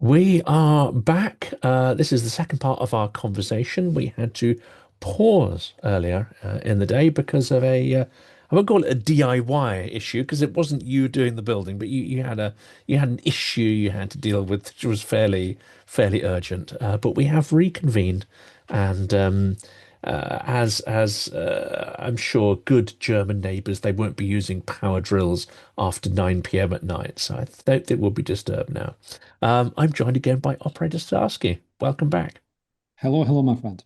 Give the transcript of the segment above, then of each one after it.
We are back. This is the second part of our conversation. We had to pause earlier in the day because of I won't call it a DIY issue because it wasn't you doing the building, but you had an issue you had to deal with, which was fairly urgent. But we have reconvened, and as I'm sure good German neighbours, they won't be using power drills after 9 p.m. at night, so I don't think we'll be disturbed now. I'm joined again by Operator Starsky. Welcome back. Hello, hello, my friend.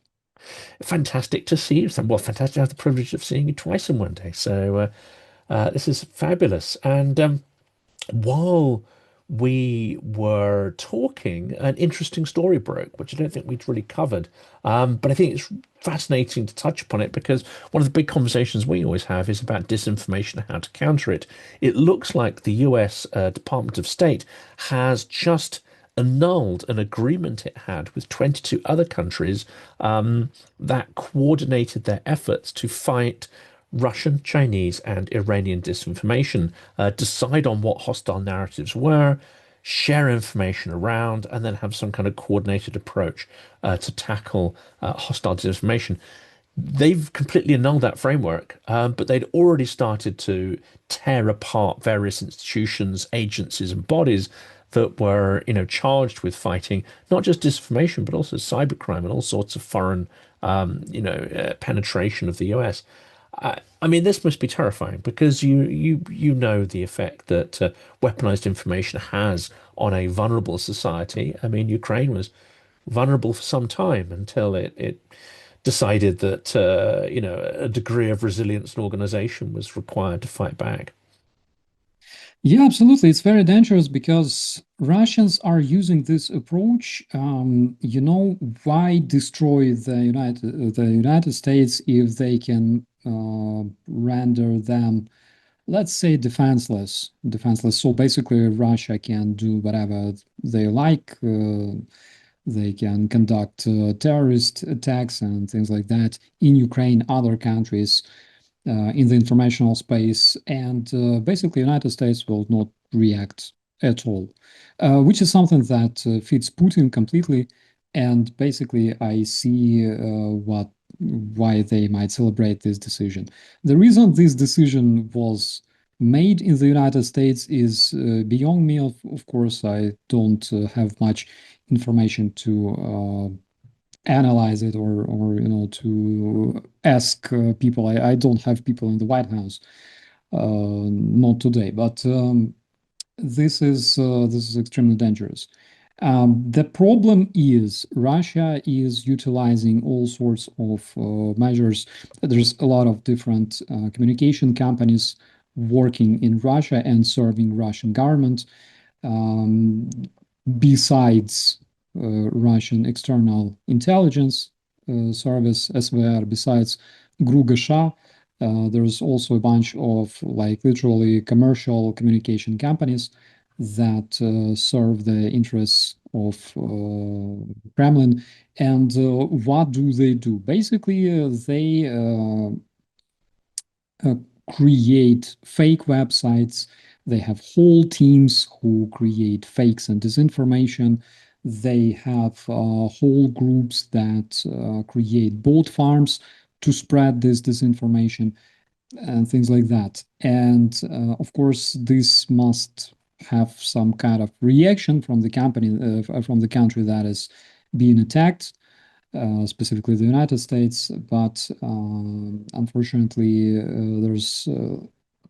Fantastic to see you. Well, fantastic to have the privilege of seeing you twice in one day. So this is fabulous. And while we were talking, an interesting story broke, which I don't think we'd really covered. But I think it's fascinating to touch upon it because one of the big conversations we always have is about disinformation and how to counter it. It looks like the US Department of State has just annulled an agreement it had with 22 other countries that coordinated their efforts to fight Russian, Chinese, and Iranian disinformation, decide on what hostile narratives were, share information around, and then have some kind of coordinated approach to tackle hostile disinformation. They've completely annulled that framework, but they'd already started to tear apart various institutions, agencies, and bodies that were, charged with fighting not just disinformation, but also cybercrime and all sorts of foreign, penetration of the US. I mean, this must be terrifying because you know the effect that weaponized information has on a vulnerable society. I mean, Ukraine was vulnerable for some time until it decided that a degree of resilience and organization was required to fight back. Yeah, absolutely. It's very dangerous because Russians are using this approach. Why destroy the United States if they can render them, let's say, defenseless? Defenseless. So basically, Russia can do whatever they like. They can conduct terrorist attacks and things like that in Ukraine, other countries in the informational space, and basically, United States will not react at all, which is something that fits Putin completely. And basically, I see what why they might celebrate this decision. The reason this decision was made in the United States is beyond me. Of course, I don't have much information to analyze it or to ask people. I don't have people in the White House, not today, but this is extremely dangerous. The problem is Russia is utilizing all sorts of measures. There's a lot of different communication companies working in Russia and serving Russian government. Um, Besides Russian external intelligence service, SVR, besides GRU-GSH, there's also a bunch of like literally commercial communication companies that serve the interests of Kremlin. And what do they do? Basically, they uh, create fake websites. They have whole teams who create fakes and disinformation. They have whole groups that create bot farms to spread this disinformation and things like that. And of course, this must have some kind of reaction from the company, from the country that is being attacked, specifically the United States. But unfortunately, there's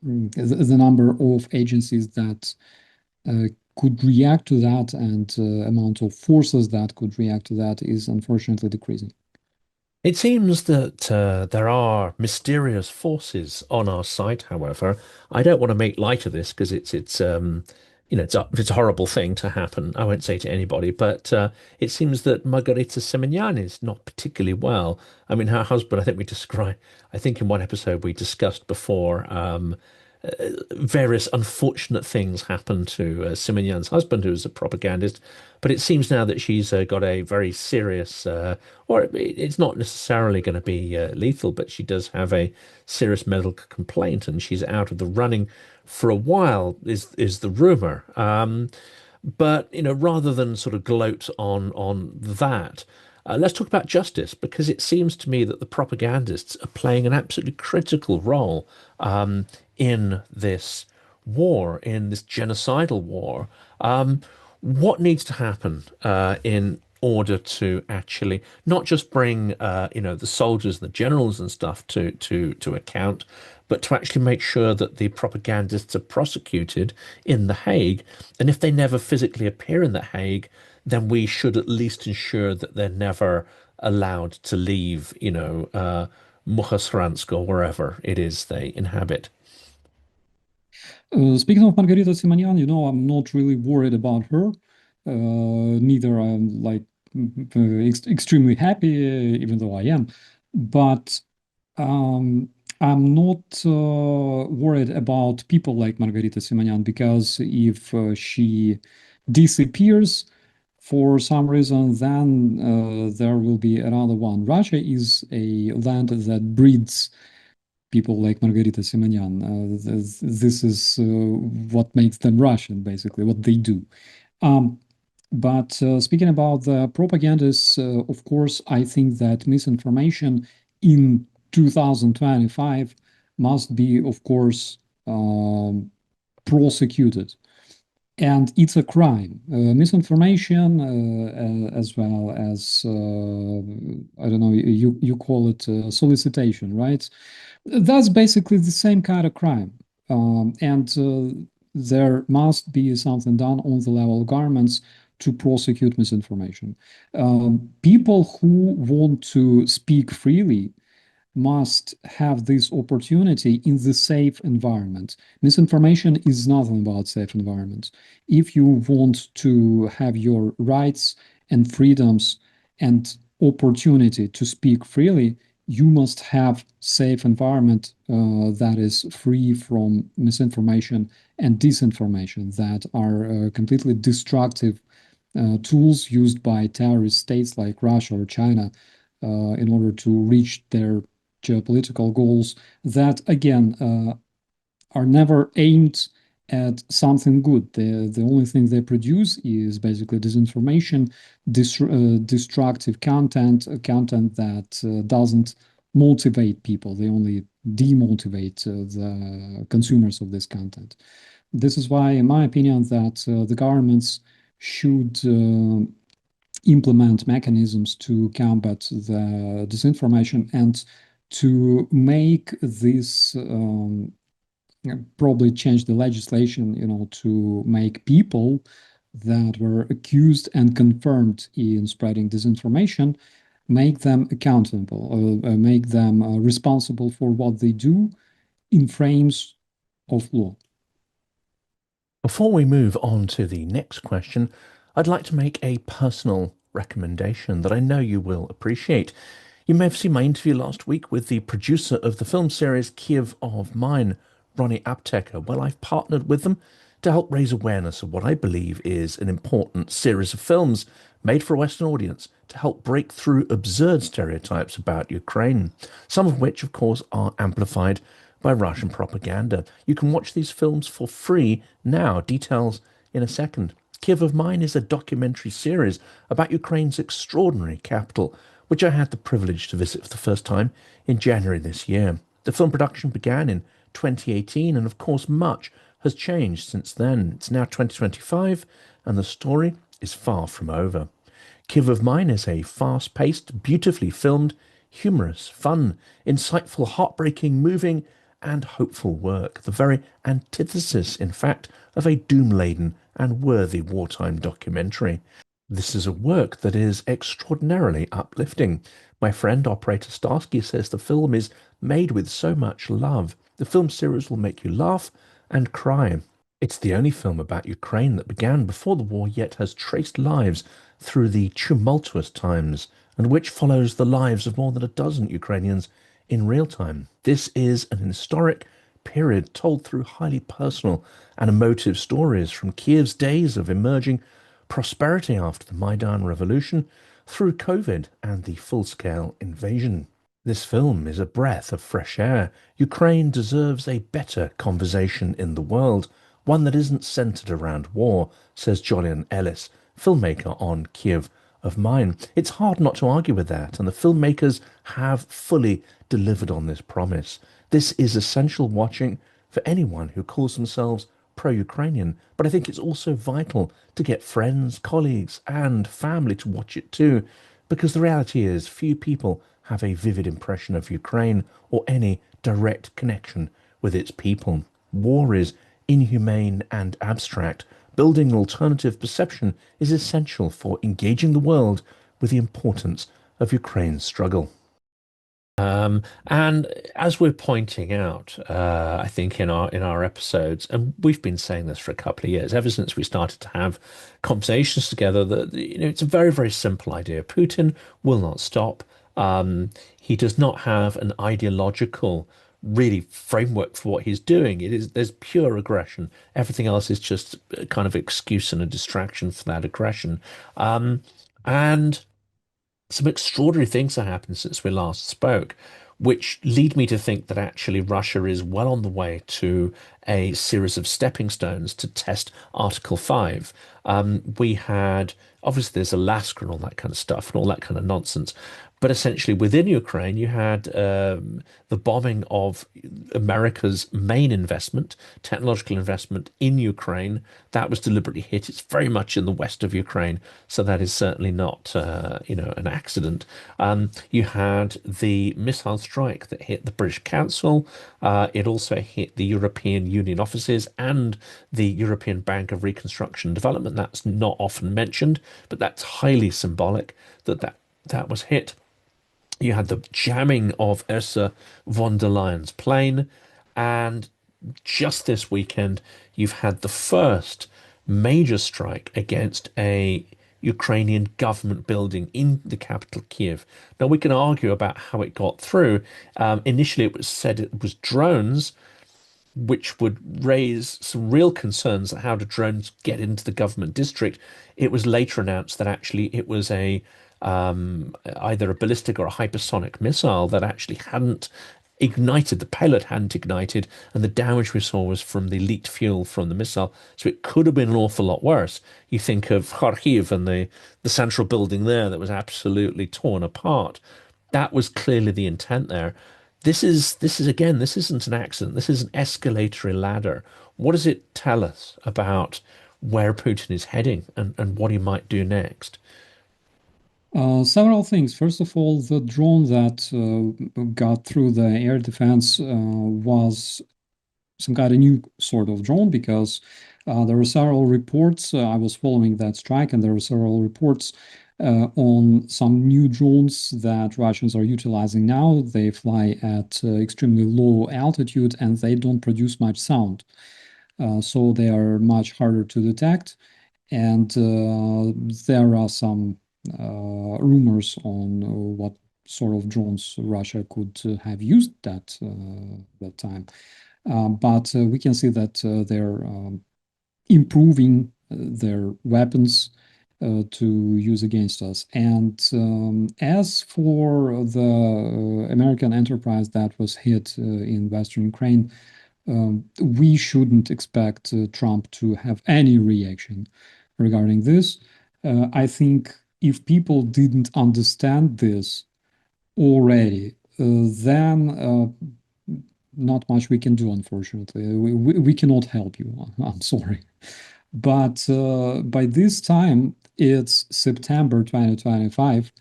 the number of agencies that uh, could react to that, and amount of forces that could react to that is unfortunately decreasing. It seems that there are mysterious forces on our side. However, I don't want to make light of this because it's a horrible thing to happen. I won't say to anybody, but it seems that Margarita Simonyan is not particularly well. I mean, her husband. I think in one episode we discussed before. Various unfortunate things happened to Simonyan's husband, who was a propagandist. But it seems now that she's got a very serious, it's not necessarily going to be lethal, but she does have a serious medical complaint, and she's out of the running for a while. Is the rumor? But rather than sort of gloat on that, let's talk about justice because it seems to me that the propagandists are playing an absolutely critical role in this war, in this genocidal war. What needs to happen in order to actually not just bring the soldiers, the generals and stuff to account, but to actually make sure that the propagandists are prosecuted in The Hague. And if they never physically appear in The Hague, then we should at least ensure that they're never allowed to leave, Mukhasransk or wherever it is they inhabit. Speaking of Margarita Simonyan, I'm not really worried about her. Neither I'm like extremely happy, even though I am. But I'm not worried about people like Margarita Simonyan because if she disappears for some reason, then there will be another one. Russia is a land that breeds people like Margarita Simonyan. This is what makes them Russian, basically, what they do. Um, but speaking about the propagandists, of course, I think that misinformation in 2025 must be, of course, prosecuted. And it's a crime. Misinformation, as well as, I don't know, you call it solicitation, right? That's basically the same kind of crime. And there must be something done on the level of governments to prosecute misinformation. People who want to speak freely must have this opportunity in the safe environment. Misinformation is nothing about safe environments. If you want to have your rights and freedoms and opportunity to speak freely, you must have safe environment that is free from misinformation and disinformation that are completely destructive tools used by terrorist states like Russia or China in order to reach their geopolitical goals that, again, are never aimed at something good. The only thing they produce is basically disinformation, destructive content, content that doesn't motivate people. They only demotivate the consumers of this content. This is why, in my opinion, that the governments should implement mechanisms to combat the disinformation and to make this probably change the legislation, to make people that were accused and confirmed in spreading disinformation, make them accountable, make them responsible for what they do in frames of law. Before we move on to the next question, I'd like to make a personal recommendation that I know you will appreciate. You may have seen my interview last week with the producer of the film series Kyiv of Mine, Ronnie Apteker. Well, I've partnered with them to help raise awareness of what I believe is an important series of films made for a Western audience to help break through absurd stereotypes about Ukraine, some of which, of course, are amplified by Russian propaganda. You can watch these films for free now. Details in a second. Kiev of Mine is a documentary series about Ukraine's extraordinary capital, which I had the privilege to visit for the first time in January this year. The film production began in 2018, and of course, much has changed since then. It's now 2025, and the story is far from over. Kyiv of Mine is a fast paced, beautifully filmed, humorous, fun, insightful, heartbreaking, moving, and hopeful work. The very antithesis, in fact, of a doom-laden and worthy wartime documentary. This is a work that is extraordinarily uplifting. My friend Operator Starsky says the film is made with so much love. The film series will make you laugh and cry. It's the only film about Ukraine that began before the war yet has traced lives through the tumultuous times and which follows the lives of more than a dozen Ukrainians in real time. This is an historic period told through highly personal and emotive stories from Kiev's days of emerging prosperity after the Maidan Revolution through COVID and the full-scale invasion. This film is a breath of fresh air. Ukraine deserves a better conversation in the world one that isn't centered around war, says Julian Ellis, filmmaker on Kyiv of Mine. It's hard not to argue with that, and the filmmakers have fully delivered on this promise. This is essential watching for anyone who calls themselves pro-Ukrainian, but I think it's also vital to get friends, colleagues, and family to watch it too, because the reality is few people have a vivid impression of Ukraine or any direct connection with its people. War is inhumane and abstract. Building an alternative perception is essential for engaging the world with the importance of Ukraine's struggle. And as we're pointing out, I think in our episodes, and we've been saying this for a couple of years, ever since we started to have conversations together, that it's a very, very simple idea. Putin will not stop. He does not have an ideological, really framework for what he's doing. There's pure aggression. Everything else is just a kind of excuse and a distraction for that aggression. And some extraordinary things have happened since we last spoke, which lead me to think that actually Russia is well on the way to a series of stepping stones to test Article 5. We had, obviously, there's Alaska and all that kind of stuff and all that kind of nonsense. But essentially, within Ukraine, you had the bombing of America's main investment, technological investment in Ukraine. That was deliberately hit. It's very much in the west of Ukraine, so that is certainly not, an accident. You had the missile strike that hit the British Council. It also hit the European Union offices and the European Bank of Reconstruction and Development. That's not often mentioned, but that's highly symbolic that was hit. You had the jamming of Ursula von der Leyen's plane, and just this weekend, you've had the first major strike against a Ukrainian government building in the capital, Kiev. Now, we can argue about how it got through. Initially, it was said it was drones, which would raise some real concerns that how do drones get into the government district. It was later announced that actually it was a either a ballistic or a hypersonic missile that actually hadn't ignited, the payload hadn't ignited, and the damage we saw was from the leaked fuel from the missile. So it could have been an awful lot worse. You think of Kharkiv and the central building there that was absolutely torn apart. That was clearly the intent there. This is again, this isn't an accident. This is an escalatory ladder. What does it tell us about where Putin is heading and what he might do next? Several things. First of all, the drone that got through the air defense was some kind of new sort of drone because there were several reports. I was following that strike, and there were several reports on some new drones that Russians are utilizing now. They fly at extremely low altitude and they don't produce much sound. So they are much harder to detect. And there are some rumors on what sort of drones Russia could have used that time. But we can see that they're improving their weapons to use against us. And as for the American enterprise that was hit in Western Ukraine, we shouldn't expect Trump to have any reaction regarding this. I think if people didn't understand this already, then not much we can do, unfortunately. We cannot help you. I'm sorry. But by this time, it's September 2025,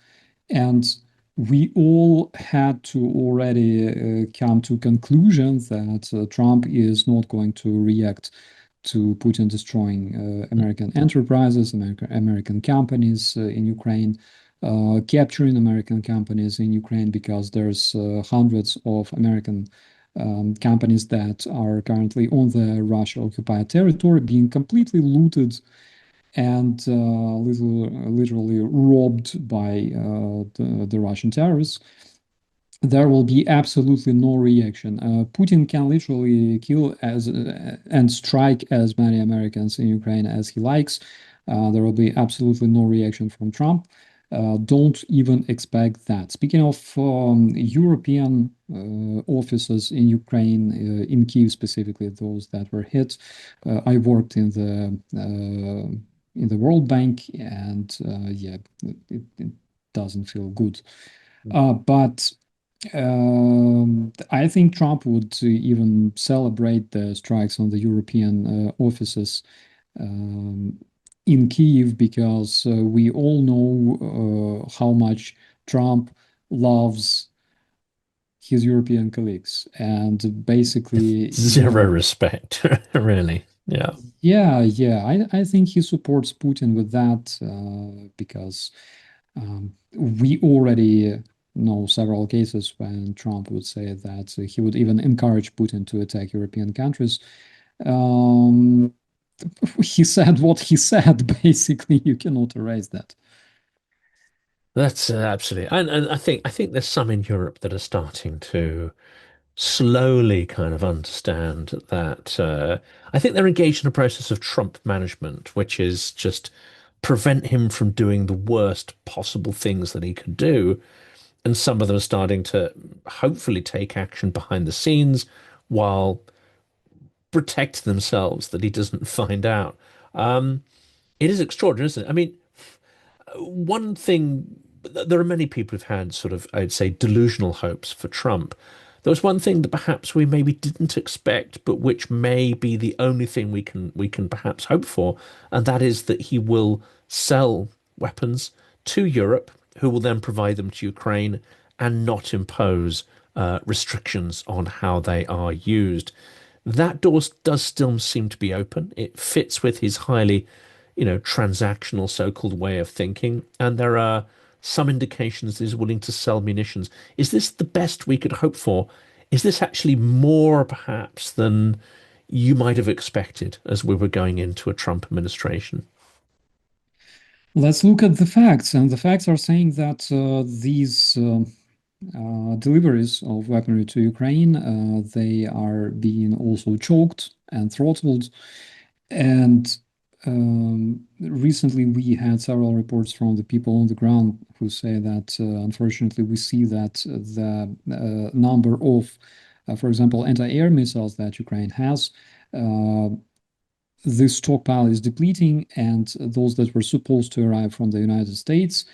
and we all had to already come to conclusions that Trump is not going to react to Putin destroying American enterprises, American companies in Ukraine, capturing American companies in Ukraine because there's hundreds of American companies that are currently on the Russia-occupied territory being completely looted and literally robbed by the Russian terrorists. There will be absolutely no reaction. Putin can literally kill as and strike as many Americans in Ukraine as he likes. There will be absolutely no reaction from Trump. Don't even expect that. Speaking of European offices in Ukraine, in Kyiv specifically, those that were hit, I worked in the World Bank, and yeah, it doesn't feel good. But I think Trump would even celebrate the strikes on the European offices um, in Kyiv because we all know how much Trump loves his European colleagues. And basically, Zero respect, really. Yeah. I think he supports Putin with that because we already know several cases when Trump would say that he would even encourage Putin to attack European countries. Um, he said what he said. Basically, you cannot erase that. That's absolutely, and I think there's some in Europe that are starting to slowly kind of understand that. I think they're engaged in a process of Trump management, which is just prevent him from doing the worst possible things that he could do. And some of them are starting to hopefully take action behind the scenes while protect themselves that he doesn't find out. It is extraordinary, isn't it? I mean, one thing, there are many people who've had sort of, I'd say, delusional hopes for Trump. There was one thing that perhaps we maybe didn't expect, but which may be the only thing we can perhaps hope for, and that is that he will sell weapons to Europe, who will then provide them to Ukraine and not impose restrictions on how they are used. That door does still seem to be open. It fits with his highly, transactional so-called way of thinking, and there are some indications that he's willing to sell munitions. Is this the best we could hope for? Is this actually more, perhaps, than you might have expected as we were going into a Trump administration? Let's look at the facts, and the facts are saying that these deliveries of weaponry to Ukraine they are being also choked and throttled. And recently, we had several reports from the people on the ground who say that unfortunately, we see that the number of, for example, anti-air missiles that Ukraine has, uh, this stockpile is depleting, and those that were supposed to arrive from the United States,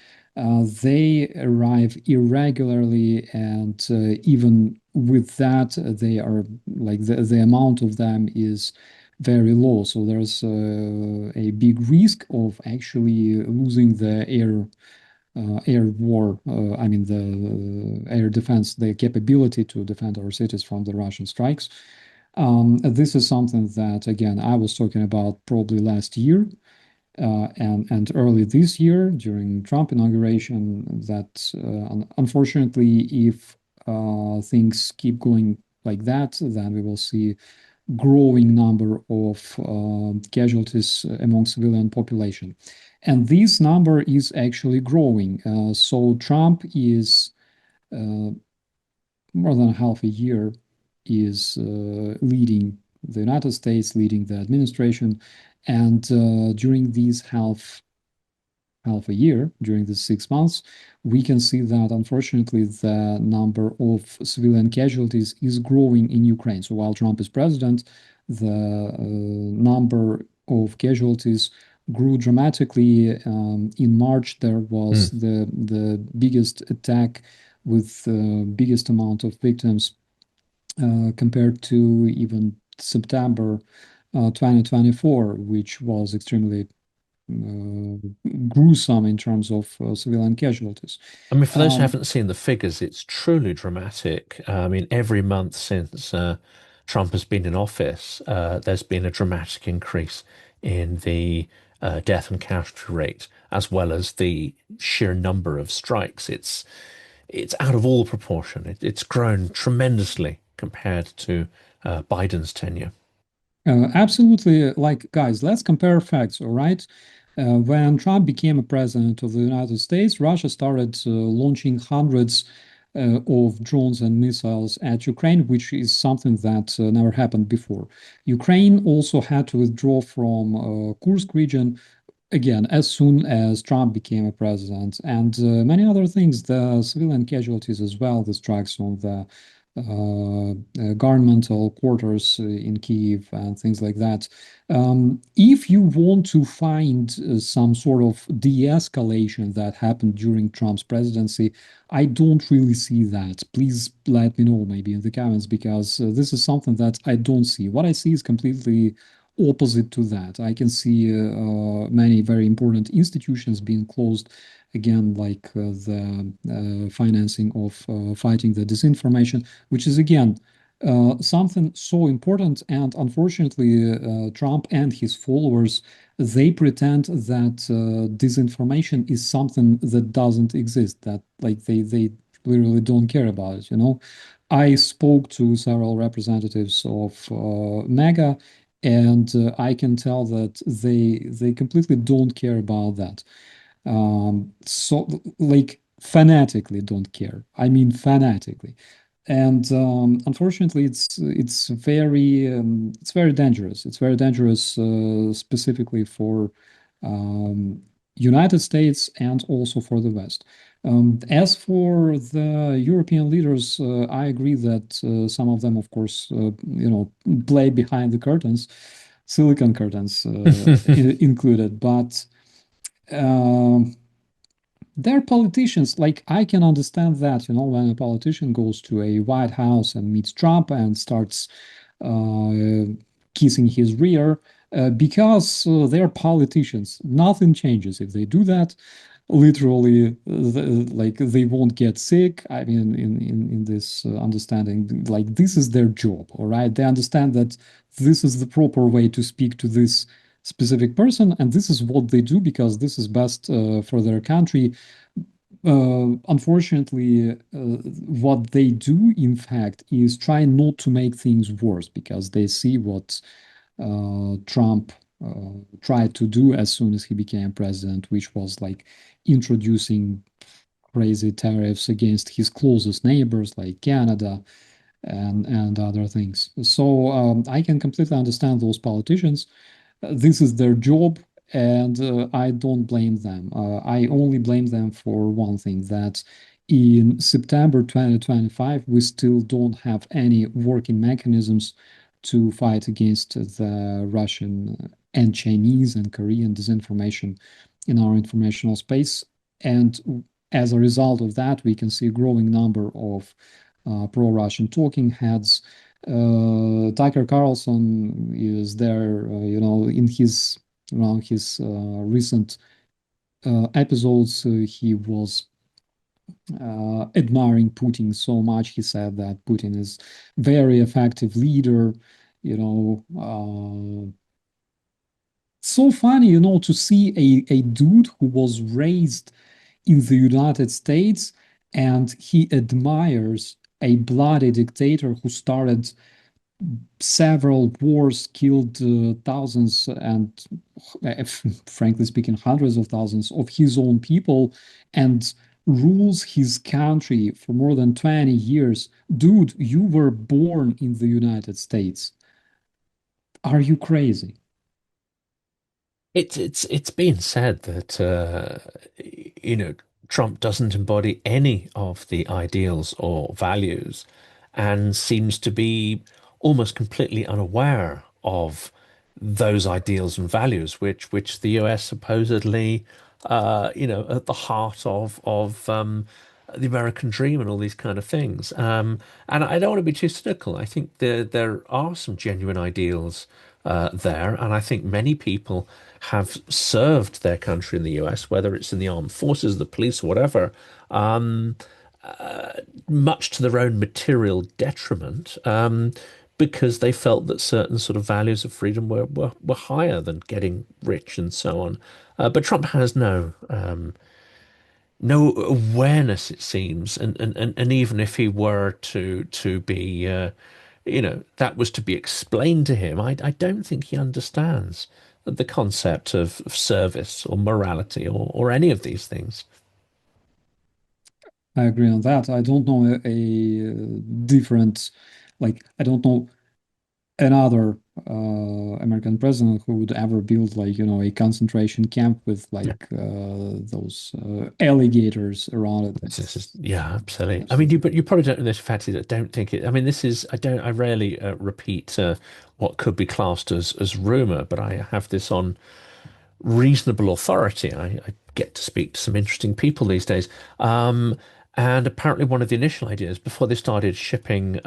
they arrive irregularly, and even with that, they are like the amount of them is very low. So there's a big risk of actually losing the air war. I mean the air defense, the capability to defend our cities from the Russian strikes. This is something that, again, I was talking about probably last year and early this year during Trump inauguration. That unfortunately, if things keep going like that, then we will see growing number of casualties among civilian population, and this number is actually growing. So Trump is uh, more than half a year is leading the United States, leading the administration, and during these half a year, during the 6 months, we can see that unfortunately the number of civilian casualties is growing in Ukraine. So while Trump is president, the number of casualties grew dramatically. In March, there was Hmm. the biggest attack with the biggest amount of victims compared to even September 2024, which was extremely uh, gruesome in terms of civilian casualties. I mean, for those who Um, haven't seen the figures, it's truly dramatic. I mean, every month since Trump has been in office, there's been a dramatic increase in the death and casualty rate, as well as the sheer number of strikes. It's out of all proportion. It's grown tremendously compared to Biden's tenure. Absolutely. Like, guys, let's compare facts, all right? When Trump became a president of the United States, Russia started launching hundreds of drones and missiles at Ukraine, which is something that never happened before. Ukraine also had to withdraw from Kursk region, again, as soon as Trump became a president, and many other things, the civilian casualties as well, the strikes on the governmental quarters in Kiev and things like that. If you want to find some sort of de-escalation that happened during Trump's presidency, I don't really see that. Please let me know maybe in the comments, because this is something that I don't see. What I see is completely opposite to that. I can see many very important institutions being closed again, like the financing of fighting the disinformation, which is again something so important. And unfortunately, Trump and his followers, they pretend that disinformation is something that doesn't exist, that like they literally don't care about it, you know. I spoke to several representatives of MAGA, and I can tell that they completely don't care about that. So like fanatically don't care. I mean fanatically. And unfortunately, it's very dangerous. It's very dangerous, specifically for um, United States and also for the West. As for the European leaders, I agree that some of them, of course, play behind the curtains, silicon curtains included, but. Um, they're politicians. Like, I can understand that, you know, when a politician goes to a White House and meets Trump and starts uh, kissing his rear, because they're politicians. Nothing changes if they do that. Literally, like they won't get sick. I mean, in this understanding, like this is their job, all right? They understand that this is the proper way to speak to this specific person, and this is what they do because this is best for their country. Unfortunately, what they do, in fact, is try not to make things worse because they see what Trump tried to do as soon as he became president, which was like introducing crazy tariffs against his closest neighbors like Canada and other things. So I can completely understand those politicians. This is their job, and I don't blame them. I only blame them for one thing, that in September 2025, we still don't have any working mechanisms to fight against the Russian and Chinese and Korean disinformation in our informational space. And as a result of that, we can see a growing number of pro-Russian talking heads. Tucker Carlson is there, in his around his recent episodes. He was admiring Putin so much. He said that Putin is very effective leader. You know, so funny, to see a dude who was raised in the United States and he admires a bloody dictator who started several wars, killed thousands and, frankly speaking, hundreds of thousands of his own people, and rules his country for more than 20 years. Dude, you were born in the United States. Are you crazy? It's been said that you know Trump doesn't embody any of the ideals or values, and seems to be almost completely unaware of those ideals and values, which the US supposedly at the heart of the American dream and all these kind of things. And I don't want to be too cynical. I think there are some genuine ideals there, and I think many people have served their country in the US, whether it's in the armed forces, the police, whatever, much to their own material detriment. Because they felt that certain sort of values of freedom were higher than getting rich and so on. But Trump has no awareness, it seems, and even if he were to be, that was to be explained to him, I don't think he understands the concept of service or morality or any of these things. I agree on that. I don't know a different, like, I don't know another American president who would ever build like, a concentration camp with Yeah. like those alligators around it. Yeah, absolutely. I mean, Absolutely. but you probably don't know this, Fatty, that don't think it. I mean, this is, I rarely repeat what could be classed as rumor, but I have this on reasonable authority. I get to speak to some interesting people these days. And apparently, one of the initial ideas before they started shipping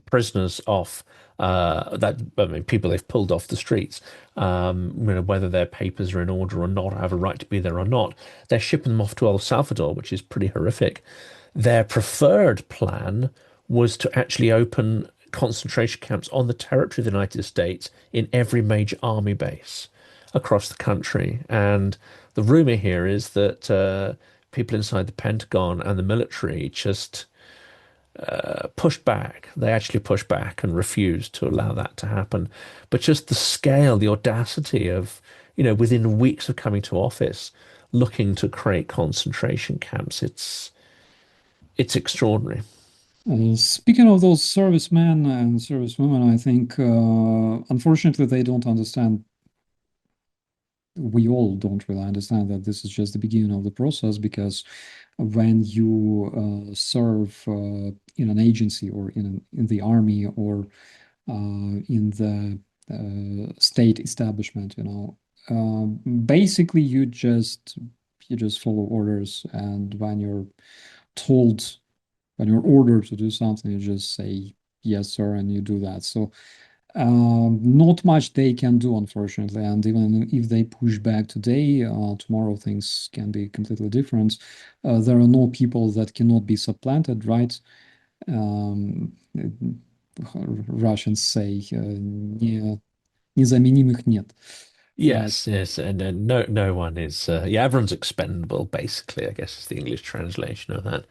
prisoners off, that I mean, people they've pulled off the streets, whether their papers are in order or not, or have a right to be there or not, they're shipping them off to El Salvador, which is pretty horrific. Their preferred plan was to actually open concentration camps on the territory of the United States in every major army base across the country. And the rumor here is that people inside the Pentagon and the military just pushed back. They actually pushed back and refused to allow that to happen. But just the scale, the audacity of, within weeks of coming to office, looking to create concentration camps, it's extraordinary. Speaking of those servicemen and servicewomen, I think unfortunately they don't understand. We all don't really understand that this is just the beginning of the process, because when you serve in an agency or in the army or in the state establishment, basically you just follow orders, and told when you're ordered to do something, you just say yes, sir, and you do that. So not much they can do, unfortunately. And even if they push back today, tomorrow things can be completely different. There are no people that cannot be supplanted, right? Um, Russians say, незаменимых нет. Right. Yes, yes, and no one is. Yeah, everyone's expendable, basically. I guess is the English translation of that.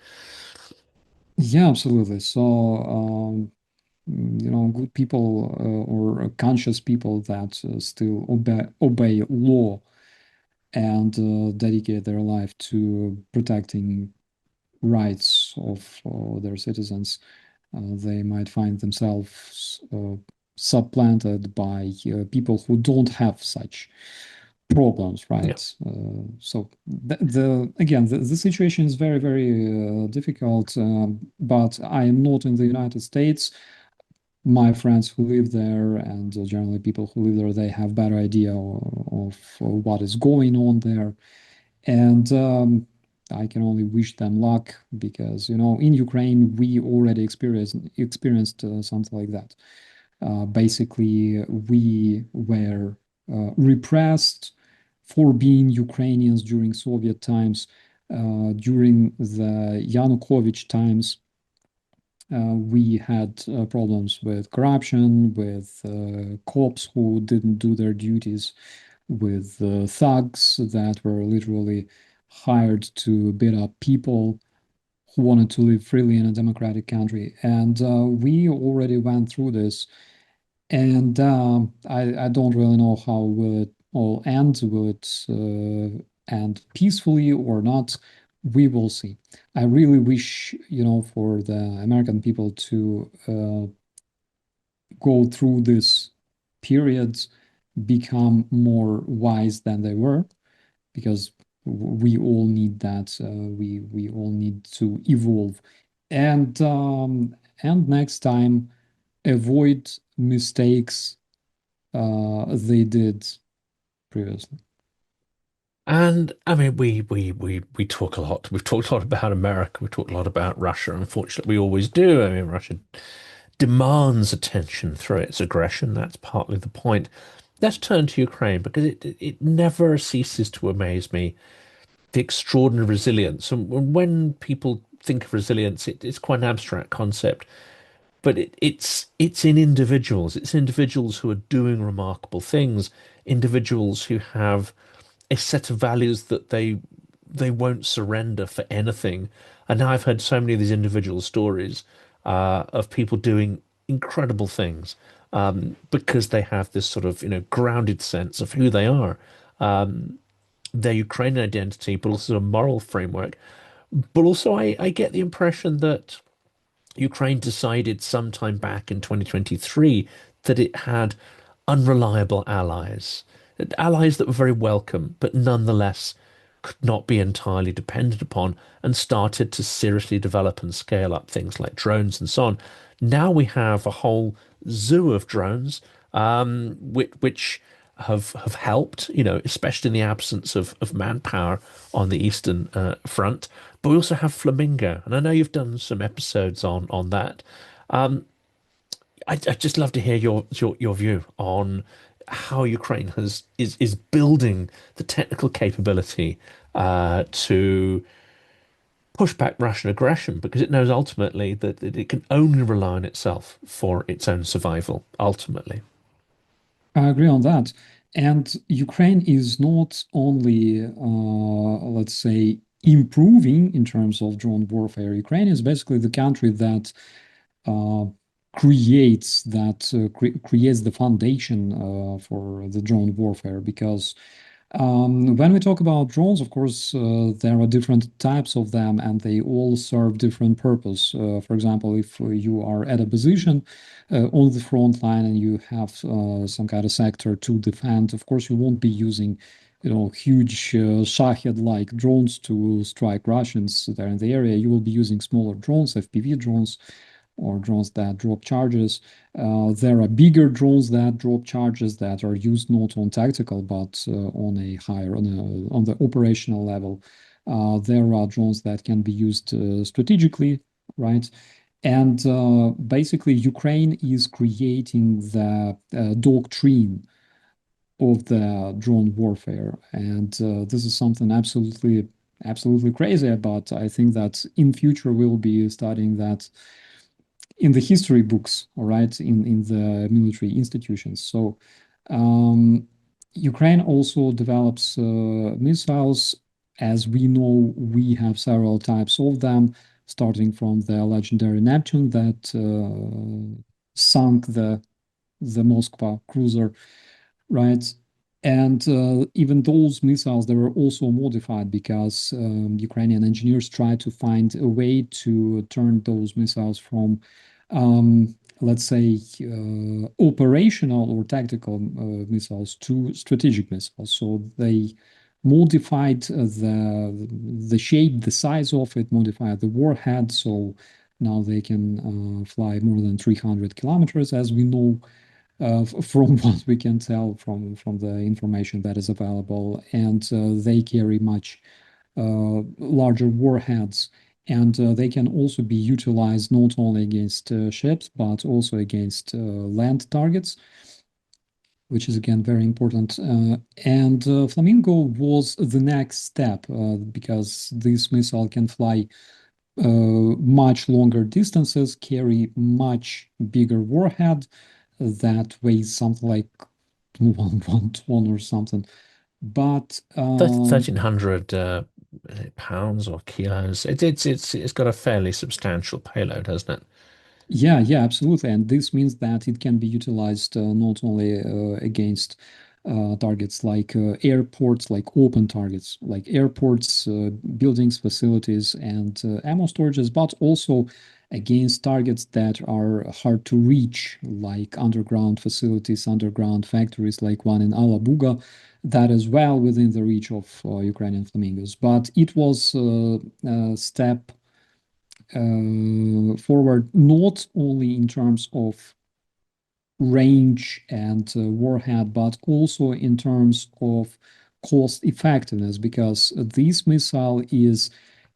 Yeah, absolutely. So, good people or conscious people that still obey law and dedicate their life to protecting rights of their citizens, they might find themselves supplanted by people who don't have such problems, Yeah. right? So the situation is very, very difficult. But I am not in the United States. My friends who live there and generally people who live there, they have better idea of what is going on there. And I can only wish them luck, because in Ukraine we already experienced something like that. Basically, we were repressed for being Ukrainians during Soviet times. During the Yanukovych times, we had problems with corruption, with cops who didn't do their duties, with thugs that were literally hired to beat up people who wanted to live freely in a democratic country. And we already went through this. And I don't really know how will it all end. Will it end peacefully or not? We will see. I really wish, for the American people to go through this period, become more wise than they were, because we all need that. We all need to evolve, and next time avoid mistakes they did previously. And I mean, we talk a lot. We've talked a lot about America. We talk a lot about Russia. Unfortunately, we always do. I mean, Russia demands attention through its aggression. That's partly the point. Let's turn to Ukraine because it never ceases to amaze me the extraordinary resilience. And when people think of resilience, it's quite an abstract concept, but it's in individuals. It's individuals who are doing remarkable things, individuals who have a set of values that they won't surrender for anything. And now I've heard so many of these individual stories of people doing incredible things because they have this sort of grounded sense of who they are, their Ukrainian identity, but also a moral framework. But also, I get the impression that Ukraine decided sometime back in 2023 that it had unreliable allies, allies that were very welcome, but nonetheless could not be entirely depended upon, and started to seriously develop and scale up things like drones and so on. Now we have a whole zoo of drones, which have helped, especially in the absence of manpower on the Eastern Front. But we also have Flamingo, and I know you've done some episodes on that. I'd just love to hear your view on how Ukraine is building the technical capability to push back Russian aggression, because it knows ultimately that it can only rely on itself for its own survival, ultimately. I agree on that. And Ukraine is not only, let's say, improving in terms of drone warfare. Ukraine is basically the country that uh, creates the foundation for the drone warfare, because when we talk about drones, of course, there are different types of them and they all serve different purpose. For example, if you are at a position on the front line and you have some kind of sector to defend, of course, you won't be using, huge Shahed-like drones to strike Russians there in the area. You will be using smaller drones, FPV drones, or drones that drop charges. There are bigger drones that drop charges that are used not on tactical but on the operational level. There are drones that can be used strategically, right? And basically, Ukraine is creating the doctrine of the drone warfare, and this is something absolutely crazy. But I think that in future we'll be studying that in the history books, all right, in the military institutions. So Ukraine also develops missiles. As we know, we have several types of them, starting from the legendary Neptune that sunk the Moskva cruiser, right? And even those missiles, they were also modified because Ukrainian engineers tried to find a way to turn those missiles from, let's say, operational or tactical missiles to strategic missiles. So they modified the shape, the size of it, modified the warhead. So now they can fly more than 300 kilometers, as we know from what we can tell from the information that is available, and they carry much larger warheads, and they can also be utilized not only against ships but also against land targets, which is again very important. And Flamingo was the next step because this missile can fly much longer distances, carry much bigger warhead that weighs something like one ton or something. But 1,300 pounds or kilos. It's got a fairly substantial payload, hasn't it? yeah, absolutely. And this means that it can be utilized not only against targets like airports, like open targets, like airports, buildings, facilities, and ammo storages, but also against targets that are hard to reach, like underground facilities, underground factories, like one in Alabuga, that is well within the reach of Ukrainian flamingos. But it was a step forward, not only in terms of range and warhead, but also in terms of cost effectiveness, because this missile is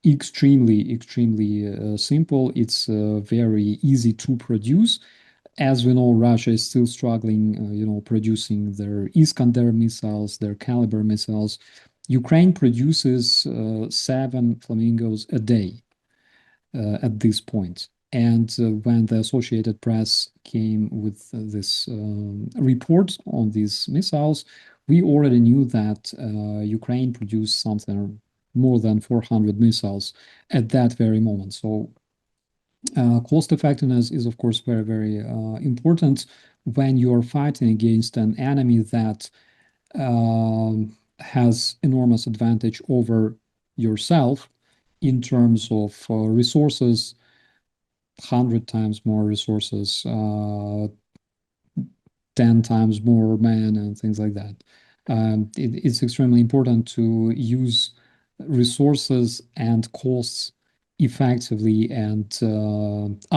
extremely simple. It's very easy to produce. As we know, Russia is still struggling, producing their Iskander missiles, their Caliber missiles. Ukraine produces 7 Flamingos a day at this point. And when the Associated Press came with this report on these missiles, we already knew that Ukraine produced something more than 400 missiles at that very moment. So cost effectiveness is, of course, very important when you are fighting against an enemy that has enormous advantage over yourself in terms of resources, 100 times more resources, 10 times more men and things like that. It's extremely important to use resources and costs effectively and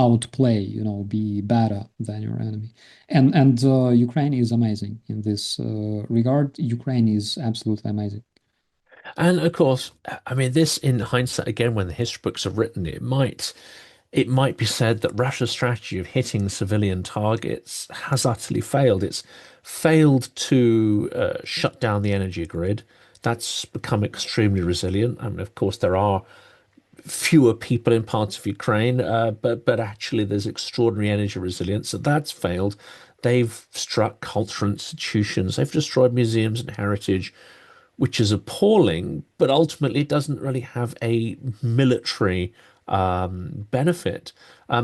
outplay, be better than your enemy. And Ukraine is amazing in this regard. Ukraine is absolutely amazing. And of course, I mean, this in hindsight, again, when the history books are written, it might be said that Russia's strategy of hitting civilian targets has utterly failed. It's failed to shut down the energy grid. That's become extremely resilient. I mean, of course, there are fewer people in parts of Ukraine, but actually there's extraordinary energy resilience. So that's failed. They've struck cultural institutions. They've destroyed museums and heritage, which is appalling, but ultimately doesn't really have a military benefit.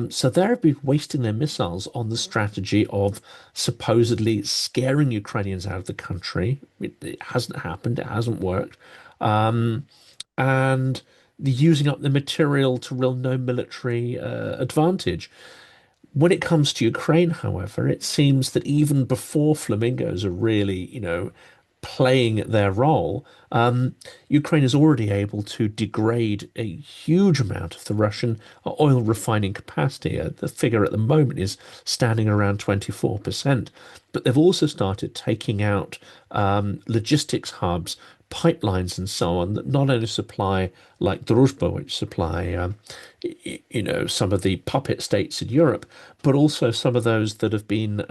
So they're wasting their missiles on the strategy of supposedly scaring Ukrainians out of the country. It hasn't happened. It hasn't worked. And using up the material to real no military advantage. When it comes to Ukraine, however, it seems that even before flamingos are really, playing their role, Ukraine is already able to degrade a huge amount of the Russian oil refining capacity. The figure at the moment is standing around 24%. But they've also started taking out logistics hubs, pipelines, and so on that not only supply, like Druzhba, which supply, some of the puppet states in Europe, but also some of those that have been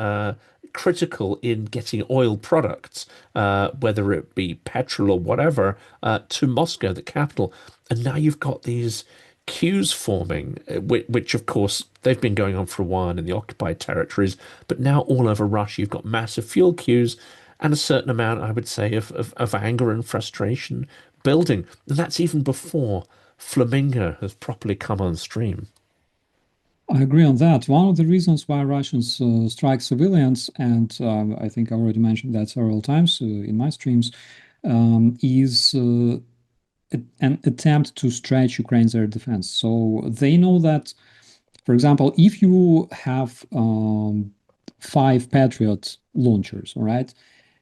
critical in getting oil products, whether it be petrol or whatever, to Moscow, the capital. And now you've got these queues forming, which of course they've been going on for a while in the occupied territories, but now all over Russia you've got massive fuel queues and a certain amount, I would say, of anger and frustration building. And that's even before Flamingo has properly come on stream. I agree on that. One of the reasons why Russians strike civilians, and I think I already mentioned that several times in my streams, is an attempt to stretch Ukraine's air defense. So they know that, for example, if you have 5 Patriot launchers, all right,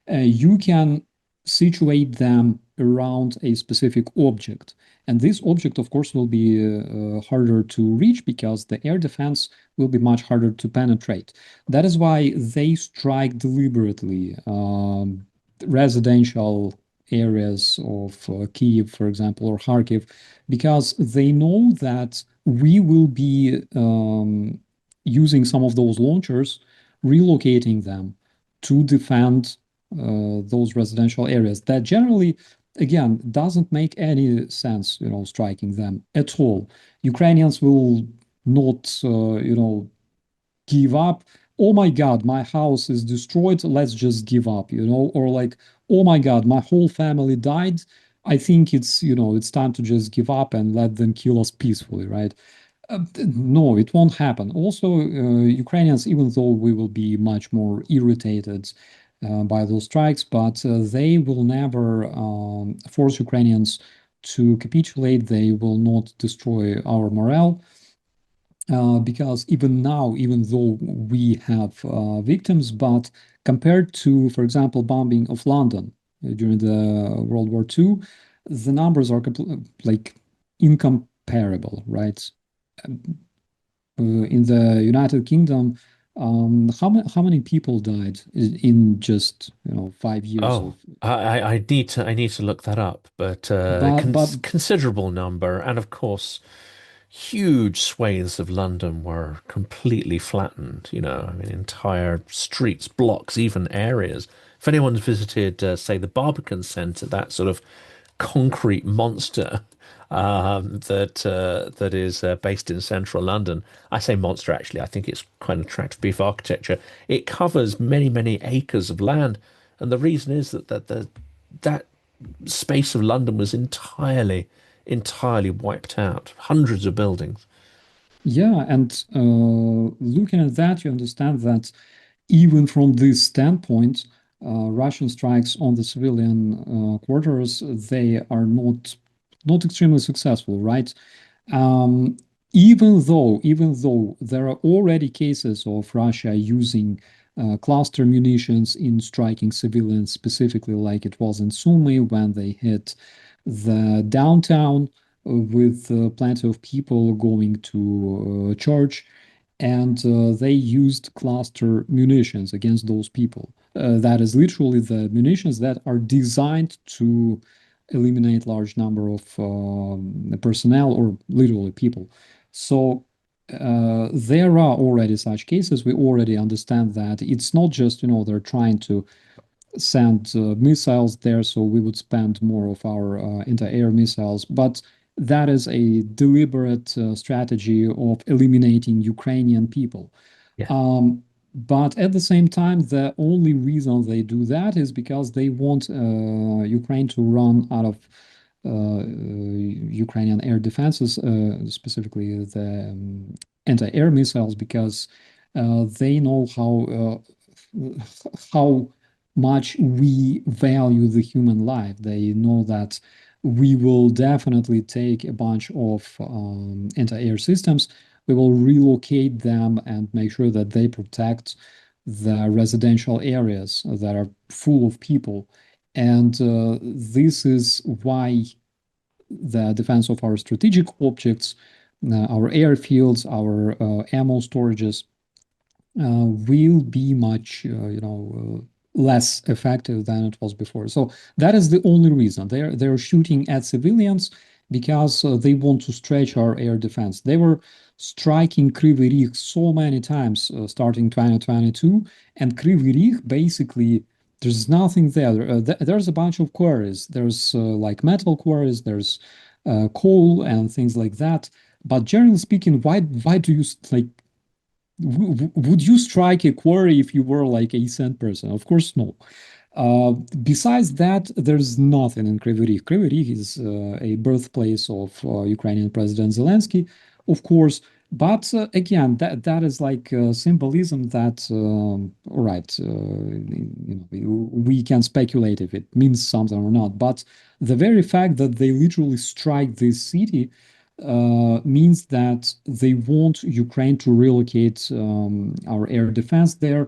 you can situate them around a specific object. And this object, of course, will be harder to reach because the air defense will be much harder to penetrate. That is why they strike deliberately residential areas of Kyiv, for example, or Kharkiv, because they know that we will be using some of those launchers, relocating them to defend those residential areas. That generally, again, doesn't make any sense, striking them at all. Ukrainians will not, give up. Oh my God, my house is destroyed. Let's just give up, or like, oh my God, my whole family died. I think it's time to just give up and let them kill us peacefully, right? No, it won't happen. Also, Ukrainians, even though we will be much more irritated by those strikes, but they will never force Ukrainians to capitulate. They will not destroy our morale. Because even now, even though we have victims, but compared to, for example, bombing of London during the World War II, the numbers are like incomparable, right? In the United Kingdom, how many people died in just 5 years Oh, of? I need to look that up, but But considerable number, and of course, huge swathes of London were completely flattened. I mean, entire streets, blocks, even areas. If anyone's visited, say, the Barbican Centre, that sort of concrete monster that is based in central London. I say monster, actually. I think it's quite an attractive piece of architecture. It covers many, many acres of land, and the reason is that space of London was entirely wiped out. Hundreds of buildings. yeah, and looking at that, you understand that even from this standpoint, Russian strikes on the civilian quarters, they are not extremely successful, right? Even though there are already cases of Russia using cluster munitions in striking civilians, specifically like it was in Sumy when they hit the downtown with plenty of people going to church, and they used cluster munitions against those people. That is literally the munitions that are designed to eliminate large number of personnel or literally people. So there are already such cases. We already understand that it's not just, they're trying to send missiles there, so we would spend more of our anti-air missiles. But that is a deliberate strategy of eliminating Ukrainian people. Yeah. But at the same time, the only reason they do that is because they want Ukraine to run out of Ukrainian air defenses, specifically the anti-air missiles, because they know how much we value the human life. They know that we will definitely take a bunch of anti-air systems. We will relocate them and make sure that they protect the residential areas that are full of people. And this is why the defense of our strategic objects, our airfields, our ammo storages, will be much, less effective than it was before. So that is the only reason they're shooting at civilians because they want to stretch our air defense. They were striking Kryvyi Rih so many times starting 2022, and Kryvyi Rih basically there's nothing there. There's a bunch of quarries. There's like metal quarries. There's coal and things like that. But generally speaking, why do you like would you strike a quarry if you were like a sand person? Of course, no. Besides that, there's nothing in Kryvyi Rih. Kryvyi Rih is a birthplace of Ukrainian President Zelensky, of course. But again, that is like symbolism that, all right, we can speculate if it means something or not. But the very fact that they literally strike this city means that they want Ukraine to relocate our air defense there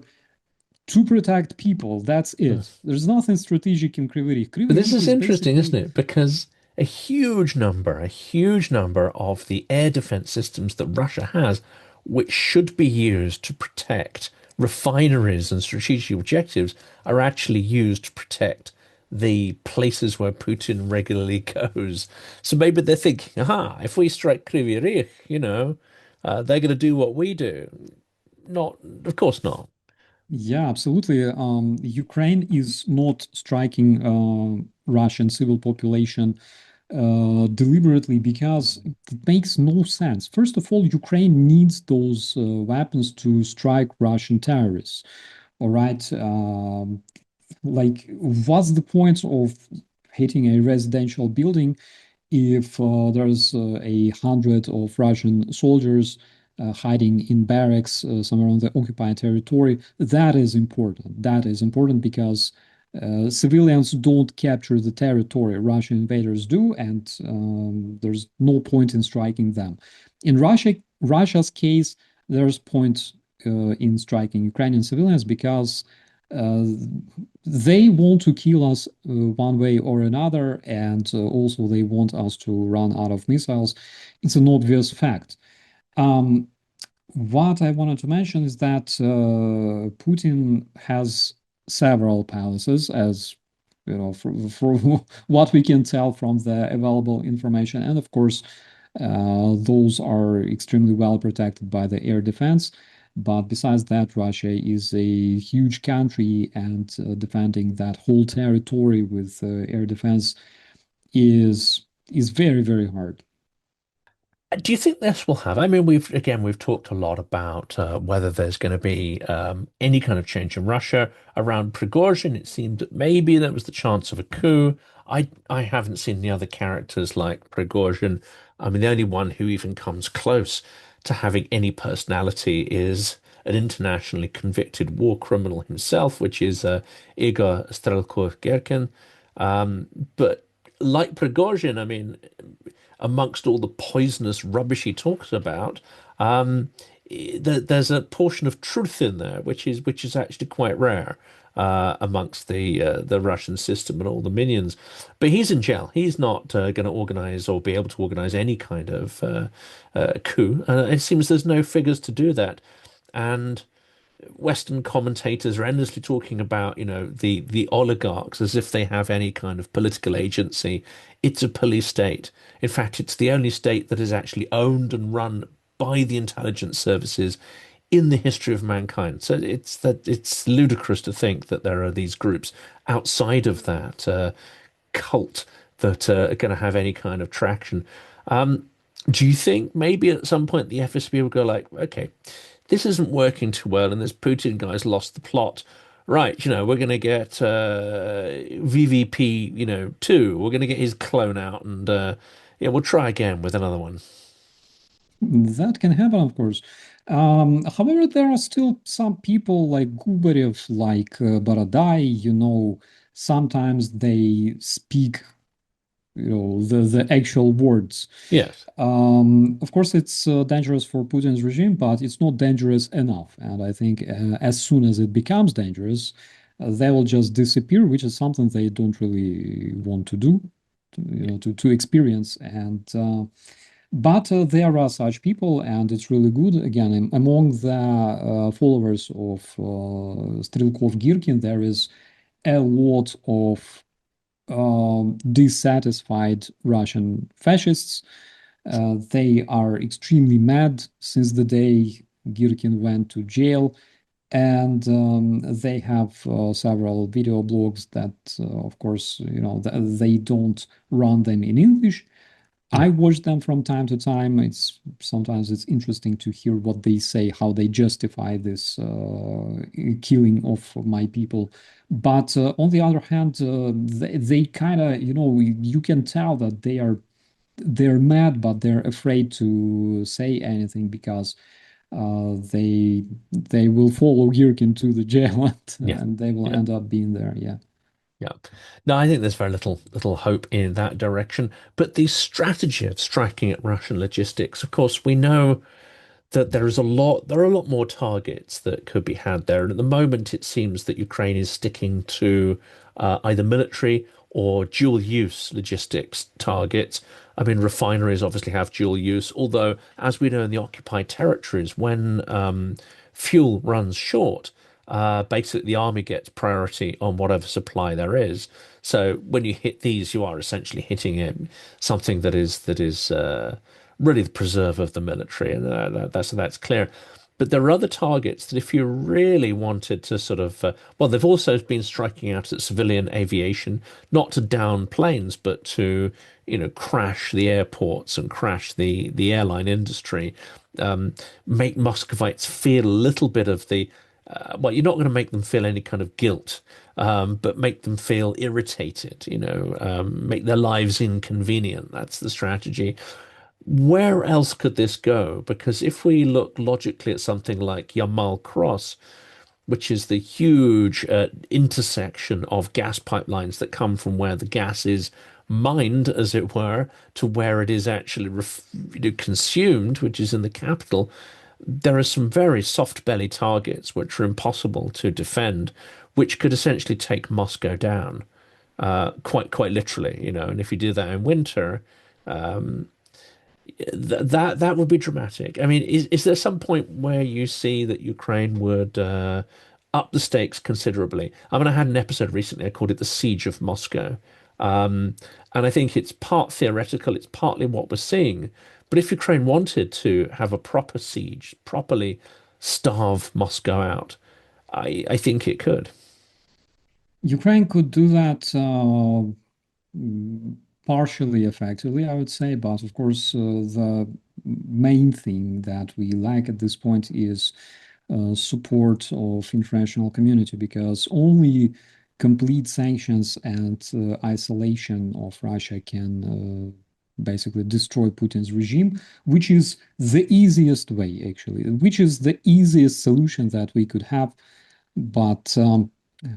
to protect people. That's it. Yes. There's nothing strategic in Kryvyi Rih. But Kryvyi this Rih is is interesting, isn't basically, it? Because a huge number of the air defense systems that Russia has, which should be used to protect refineries and strategic objectives, are actually used to protect the places where Putin regularly goes. So maybe they're thinking, aha, if we strike Kryvyi Rih, they're going to do what we do. Not, of course not. yeah, absolutely. Ukraine is not striking Russian civil population deliberately because it makes no sense. First of all, Ukraine needs those weapons to strike Russian terrorists. All right. Like, what's the point of hitting a residential building if there's 100 of Russian soldiers hiding in barracks somewhere on the occupied territory? That is important. That is important because civilians don't capture the territory. Russian invaders do, and there's no point in striking them. In Russia's case, there's point in striking Ukrainian civilians because uh, they want to kill us one way or another, and also they want us to run out of missiles. It's an obvious fact. Um, what I wanted to mention is that Putin has several palaces, as for what we can tell from the available information, and of course, those are extremely well protected by the air defense. But besides that, Russia is a huge country, and defending that whole territory with air defense is very, very hard. Do you think this will have? I mean, we've talked a lot about whether there's going to be any kind of change in Russia around Prigozhin. It seemed that maybe there was the chance of a coup. I haven't seen the other characters like Prigozhin. I mean, the only one who even comes close to having any personality is an internationally convicted war criminal himself, which is Igor Strelkov-Gerkin. But like Prigozhin, I mean, amongst all the poisonous rubbish he talks about. Um, there's a portion of truth in there, which is actually quite rare amongst the Russian system and all the minions. But he's in jail. He's not going to organize or be able to organize any kind of coup. It seems there's no figures to do that, and Western commentators are endlessly talking about, the oligarchs as if they have any kind of political agency. It's a police state. In fact, it's the only state that is actually owned and run by the intelligence services in the history of mankind. So it's ludicrous to think that there are these groups outside of that cult that are going to have any kind of traction. Um, do you think maybe at some point the FSB will go like, okay, this isn't working too well, and this Putin guy's lost the plot. Right, we're going to get VVP, 2. We're going to get his clone out, and yeah, we'll try again with another one. That can happen, of course. However, there are still some people like Gubarev, like Baradai, sometimes they speak, the actual words. Yes. Of course, it's dangerous for Putin's regime, but it's not dangerous enough. And I think as soon as it becomes dangerous, they will just disappear, which is something they don't really want to do, to experience. And but there are such people, and it's really good. Again, among the followers of Strelkov Girkin, there is a lot of dissatisfied Russian fascists. They are extremely mad since the day Girkin went to jail, and they have several video blogs that, of course, they don't run them in English. I Yeah. watch them from time to time. Sometimes it's interesting to hear what they say, how they justify this killing of my people. But on the other hand, they kind of, you can tell that they're mad, but they're afraid to say anything because they will follow Girkin to the jail, Yeah. and they will Yeah. end up being there. Yeah. Yeah. No, I think there's very little hope in that direction. But the strategy of striking at Russian logistics, of course, we know that there are a lot more targets that could be had there. And at the moment, it seems that Ukraine is sticking to either military or dual use logistics targets. I mean, refineries obviously have dual use, although, as we know in the occupied territories, when fuel runs short, basically the army gets priority on whatever supply there is. So when you hit these, you are essentially hitting something that is really the preserve of the military, and that's clear. But there are other targets that if you really wanted to sort of, well, they've also been striking out at civilian aviation, not to down planes, but to, crash the airports and crash the airline industry, make Muscovites feel a little bit of the, well, you're not going to make them feel any kind of guilt, but make them feel irritated, make their lives inconvenient. That's the strategy. Where else could this go? Because if we look logically at something like Yamal Cross, which is the huge intersection of gas pipelines that come from where the gas is mined, as it were, to where it is actually consumed, which is in the capital, there are some very soft-belly targets which are impossible to defend, which could essentially take Moscow down, quite literally, And if you do that in winter, that would be dramatic. I mean, is there some point where you see that Ukraine would up the stakes considerably? I mean, I had an episode recently. I called it the Siege of Moscow, and I think it's part theoretical. It's partly what we're seeing. But if Ukraine wanted to have a proper siege, properly starve Moscow out, I think it could. Ukraine could do that mm, partially effectively, I would say, but of course, the main thing that we lack at this point is support of international community because only complete sanctions and isolation of Russia can basically destroy Putin's regime, which is the easiest way, actually, which is the easiest solution that we could have. But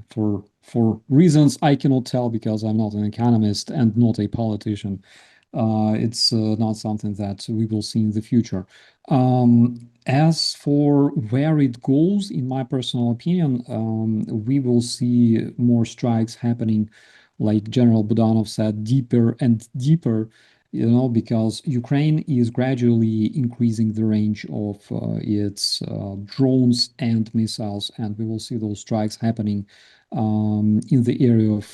for reasons I cannot tell because I'm not an economist and not a politician, It's not something that we will see in the future. As for where it goes, in my personal opinion, we will see more strikes happening, like General Budanov said, deeper and deeper, because Ukraine is gradually increasing the range of its drones and missiles, and we will see those strikes happening in the area of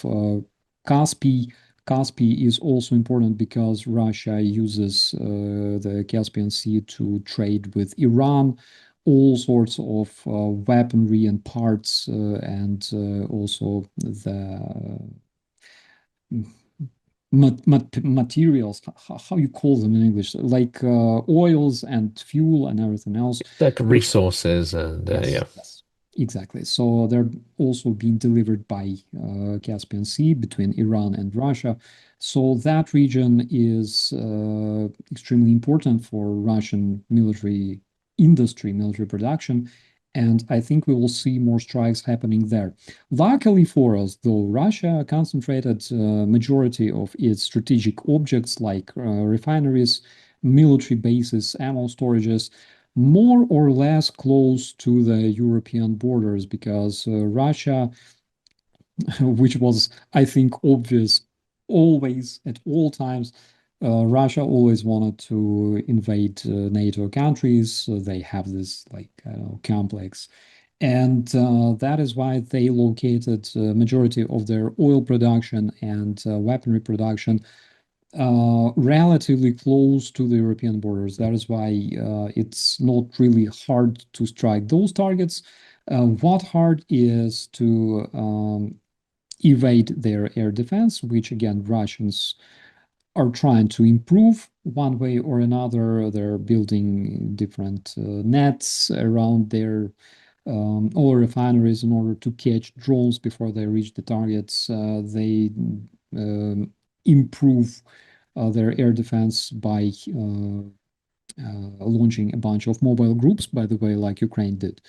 Kaspi. Kaspi is also important because Russia uses the Caspian Sea to trade with Iran, all sorts of weaponry and parts, and also the materials, how you call them in English, like oils and fuel and everything else. Like resources and Yes, yeah. yes, exactly. So they're also being delivered by Caspian Sea between Iran and Russia. So that region is extremely important for Russian military industry, military production. And I think we will see more strikes happening there. Luckily for us, though, Russia concentrated majority of its strategic objects like refineries, military bases, ammo storages, more or less close to the European borders because Russia, which was, I think, obvious always at all times, Russia always wanted to invade NATO countries. So they have this like I don't know, complex, and that is why they located majority of their oil production and weaponry production relatively close to the European borders. That is why it's not really hard to strike those targets. What hard is to evade their air defense, which again, Russians are trying to improve one way or another. They're building different nets around their oil refineries in order to catch drones before they reach the targets. They improve their air defense by launching a bunch of mobile groups, by the way, like Ukraine did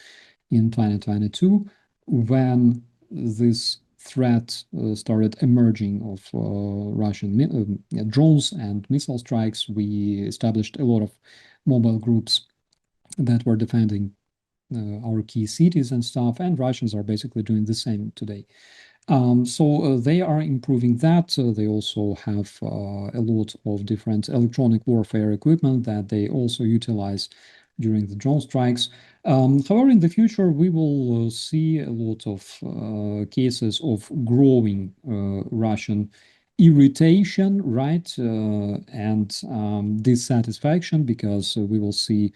in 2022, when this threat started emerging of Russian drones and missile strikes. We established a lot of mobile groups that were defending our key cities and stuff, and Russians are basically doing the same today. So they are improving that. They also have a lot of different electronic warfare equipment that they also utilize during the drone strikes. However, in the future, we will see a lot of cases of growing Russian irritation, right, and dissatisfaction because we will see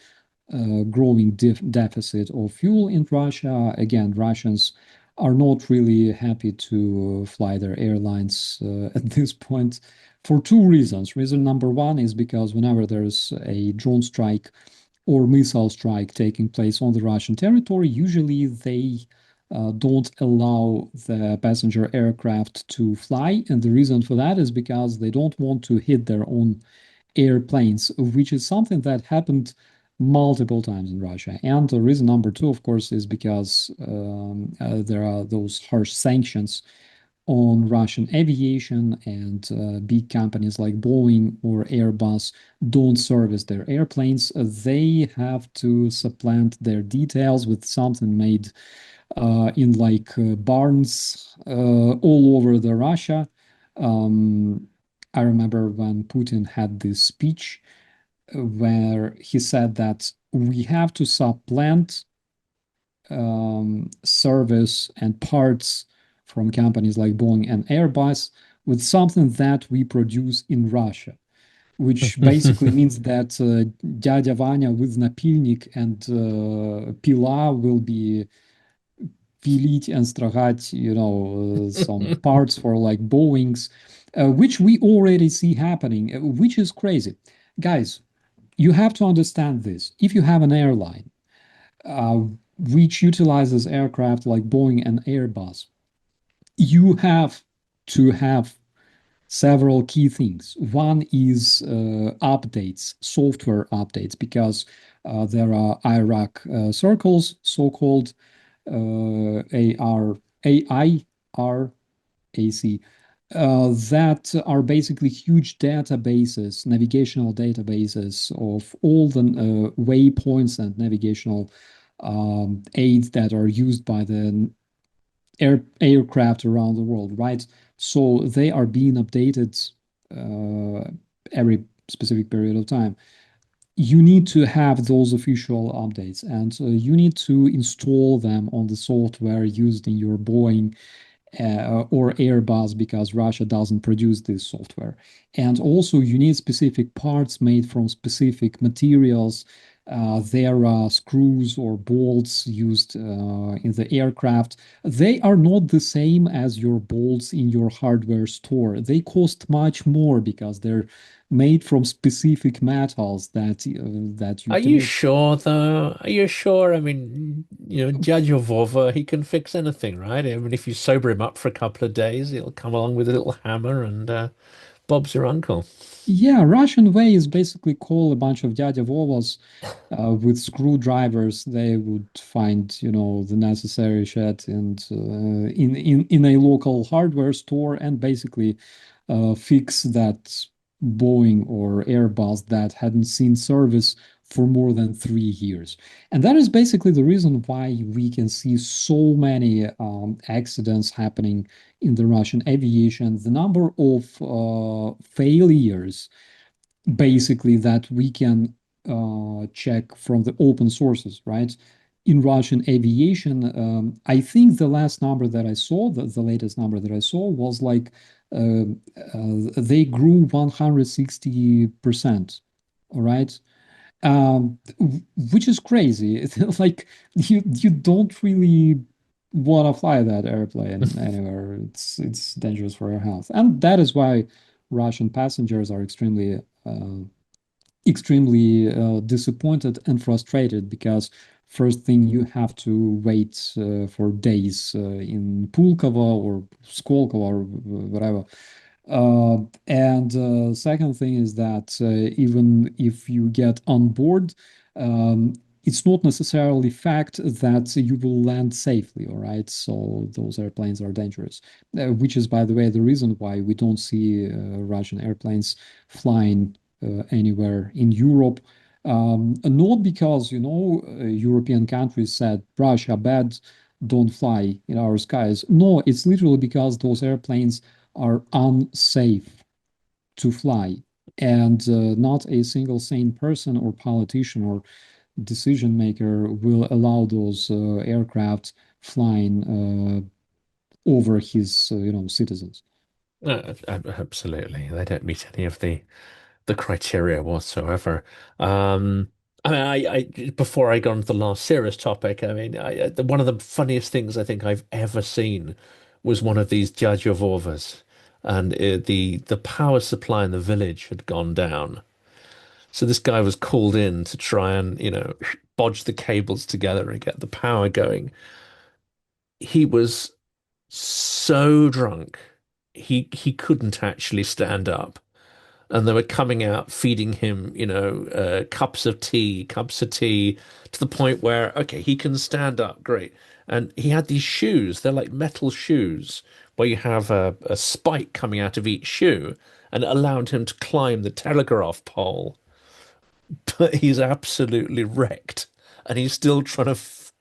growing deficit of fuel in Russia. Again, Russians are not really happy to fly their airlines at this point for two reasons. Reason number one is because whenever there's a drone strike or missile strike taking place on the Russian territory, usually they don't allow the passenger aircraft to fly. And the reason for that is because they don't want to hit their own airplanes, which is something that happened multiple times in Russia. And the reason number two, of course, is because there are those harsh sanctions on Russian aviation, and big companies like Boeing or Airbus don't service their airplanes. They have to supplant their details with something made in like barns all over the Russia. Um, I remember when Putin had this speech where he said that we have to supplant service and parts from companies like Boeing and Airbus with something that we produce in Russia, which basically means that Dядя Vanya with напильник and pila will be пилить and stragать, some parts for like Boeings, which we already see happening, which is crazy. Guys, you have to understand this. If you have an airline uh, which utilizes aircraft like Boeing and Airbus, you have to have several key things. One is updates, software updates, because there are Iraq circles, so-called AR, AIRAC, that are basically huge databases, navigational databases of all the waypoints and navigational aids that are used by the aircraft around the world, right? So they are being updated uh, every specific period of time. You need to have those official updates, and you need to install them on the software used in your Boeing or Airbus because Russia doesn't produce this software. And also, you need specific parts made from specific materials. There are screws or bolts used in the aircraft. They are not the same as your bolts in your hardware store. They cost much more because they're made from specific metals that you Are you cannot. sure though? Are you sure? I mean, Judge Vova, he can fix anything, right? I mean, if you sober him up for a couple of days, he'll come along with a little hammer and Bob's your uncle. Yeah, Russian way is basically call a bunch of Dядя Vovas with screwdrivers. They would find, the necessary shit and in a local hardware store and basically fix that Boeing or Airbus that hadn't seen service for more than 3 years. And that is basically the reason why we can see so many accidents happening in the Russian aviation. The number of failures basically that we can check from the open sources, right? In Russian aviation, I think the last number that I saw, the latest number that I saw was like they grew 160%. All right. Which is crazy. It's like you don't really want to fly that airplane anywhere. It's dangerous for your health, and that is why Russian passengers are extremely disappointed and frustrated because first thing you have to wait for days in Pulkovo or Skolkovo or whatever. And second thing is that even if you get on board, it's not necessarily fact that you will land safely, all right? So those airplanes are dangerous, which is, by the way, the reason why we don't see Russian airplanes flying anywhere in Europe. Not because, European countries said Russia bad, don't fly in our skies. No, it's literally because those airplanes are unsafe to fly. And not a single sane person or politician or decision maker will allow those aircraft flying over his, citizens. Absolutely. They don't meet any of the criteria whatsoever. Um, I mean, before I go on to the last serious topic, I mean, one of the funniest things I think I've ever seen was one of these Jajovovas, and the power supply in the village had gone down. So this guy was called in to try and, bodge the cables together and get the power going. He was so drunk, he couldn't actually stand up. And they were coming out feeding him, cups of tea, to the point where, okay, he can stand up, great. And he had these shoes, they're like metal shoes, where you have a spike coming out of each shoe, and it allowed him to climb the telegraph pole. But he's absolutely wrecked, and he's still trying to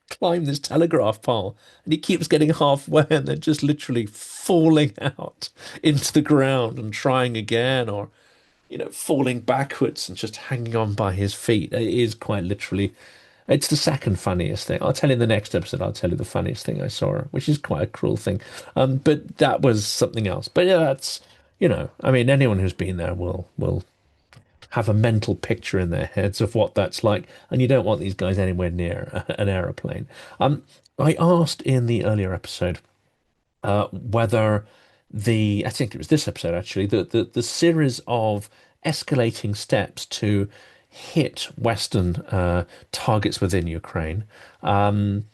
climb this telegraph pole, and he keeps getting halfway, and then just literally falling out into the ground and trying again, or falling backwards and just hanging on by his feet. It is quite literally, it's the second funniest thing. I'll tell you in the next episode, I'll tell you the funniest thing I saw, which is quite a cruel thing. But that was something else. But yeah, that's, I mean, anyone who's been there will have a mental picture in their heads of what that's like. And you don't want these guys anywhere near an aeroplane. I asked in the earlier episode whether I think it was this episode actually, the series of escalating steps to hit Western targets within Ukraine. I mean,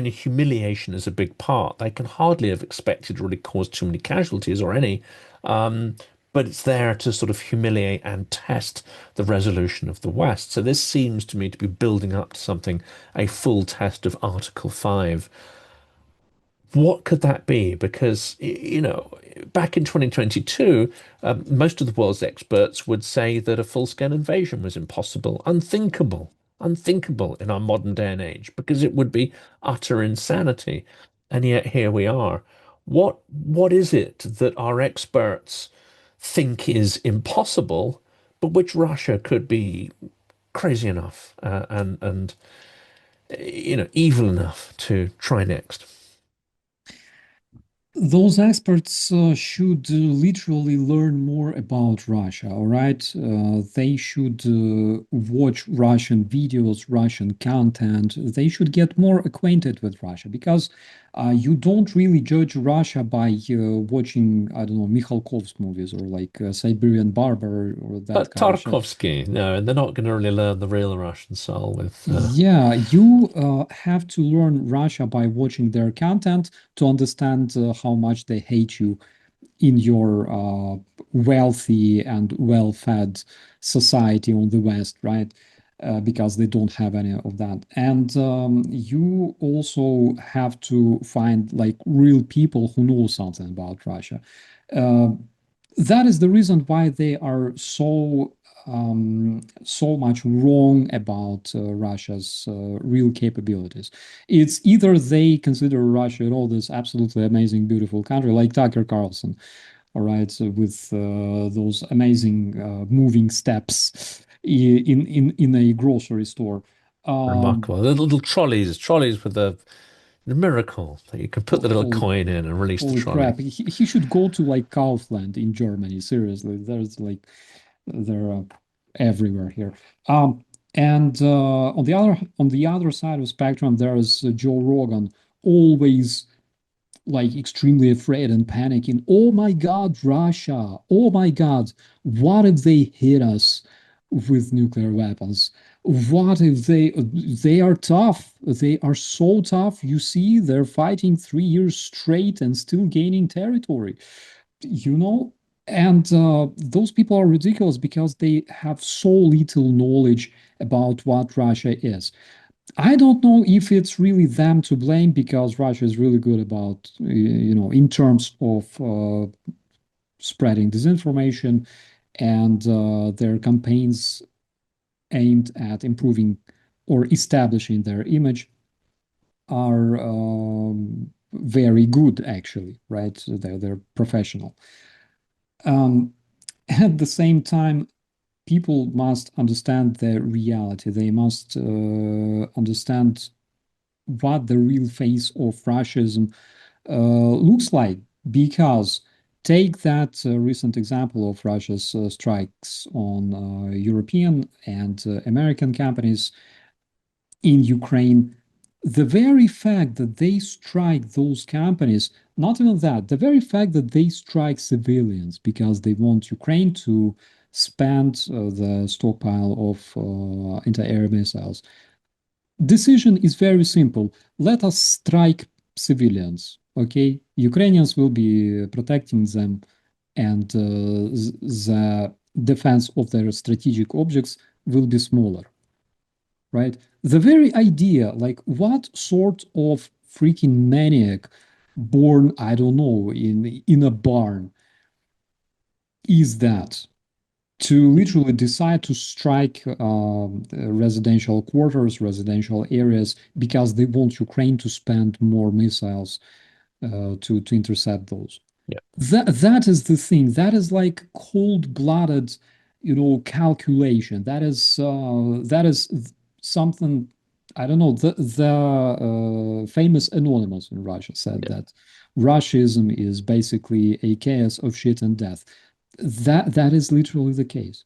humiliation is a big part. They can hardly have expected to really cause too many casualties or any, but it's there to sort of humiliate and test the resolution of the West. So this seems to me to be building up to something, a full test of Article 5. What could that be? Because, back in 2022, most of the world's experts would say that a full-scale invasion was impossible, unthinkable in our modern day and age, because it would be utter insanity. And yet here we are. What is it that our experts think is impossible, but which Russia could be crazy enough and evil enough to try next? Those experts should literally learn more about Russia, all right? They should watch Russian videos, Russian content. They should get more acquainted with Russia because you don't really judge Russia by watching, I don't know, Mikhalkov's movies or like Siberian Barber or that But kind of shit. Tarkovsky, no, and they're not going to really learn the real Russian soul with. Yeah, you have to learn Russia by watching their content to understand how much they hate you in your wealthy and well-fed society on the West, right? Because they don't have any of that. And you also have to find like real people who know something about Russia. Uh, that is the reason why they are so much wrong about Russia's real capabilities. It's either they consider Russia at all this absolutely amazing, beautiful country, like Tucker Carlson, all right, so with those amazing moving steps in a grocery store. Um, Remarkable. Little trolleys with the miracle that you can put the little holy coin in and release the holy trolley. crap! He should go to like Kaufland in Germany. Seriously, there's like they're everywhere here. Um, and on the other side of the spectrum, there is Joe Rogan, always like extremely afraid and panicking. Oh my God, Russia! Oh my God, what if they hit us with nuclear weapons? What if they are tough? They are so tough. You see, they're fighting 3 years straight and still gaining territory, you know? And those people are ridiculous because they have so little knowledge about what Russia is. I don't know if it's really them to blame because Russia is really good about, in terms of spreading disinformation and their campaigns aimed at improving or establishing their image are very good, actually, right? So they're professional. Um, at the same time, people must understand the reality. They must understand what the real face of fascism looks like. Because take that recent example of Russia's strikes on European and American companies in Ukraine. The very fact that they strike those companies, not even that, the very fact that they strike civilians because they want Ukraine to spend the stockpile of anti-air missiles. Decision is very simple. Let us strike civilians. Okay, Ukrainians will be protecting them, and the defense of their strategic objects will be smaller, right? The very idea, like what sort of freaking maniac born, I don't know, in a barn is that? To literally decide to strike residential quarters, residential areas, because they want Ukraine to spend more missiles to intercept those. Yeah. That is the thing. That is like cold-blooded, calculation. That is something. I don't know. The famous anonymous in Russia said Yeah. that Russianism is basically a chaos of shit and death. That is literally the case.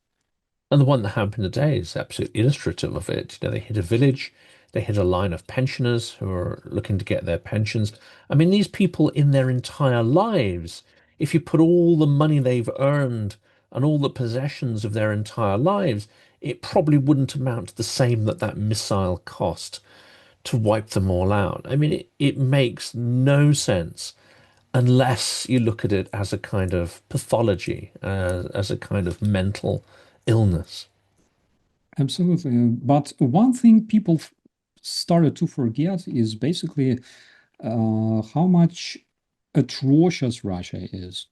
And the one that happened today is absolutely illustrative of it. They hit a village, they hit a line of pensioners who are looking to get their pensions. I mean, these people in their entire lives, if you put all the money they've earned and all the possessions of their entire lives, it probably wouldn't amount to the same that missile cost to wipe them all out. I mean, it makes no sense unless you look at it as a kind of pathology, as a kind of mental illness. Absolutely. But one thing people started to forget is basically how much atrocious Russia is.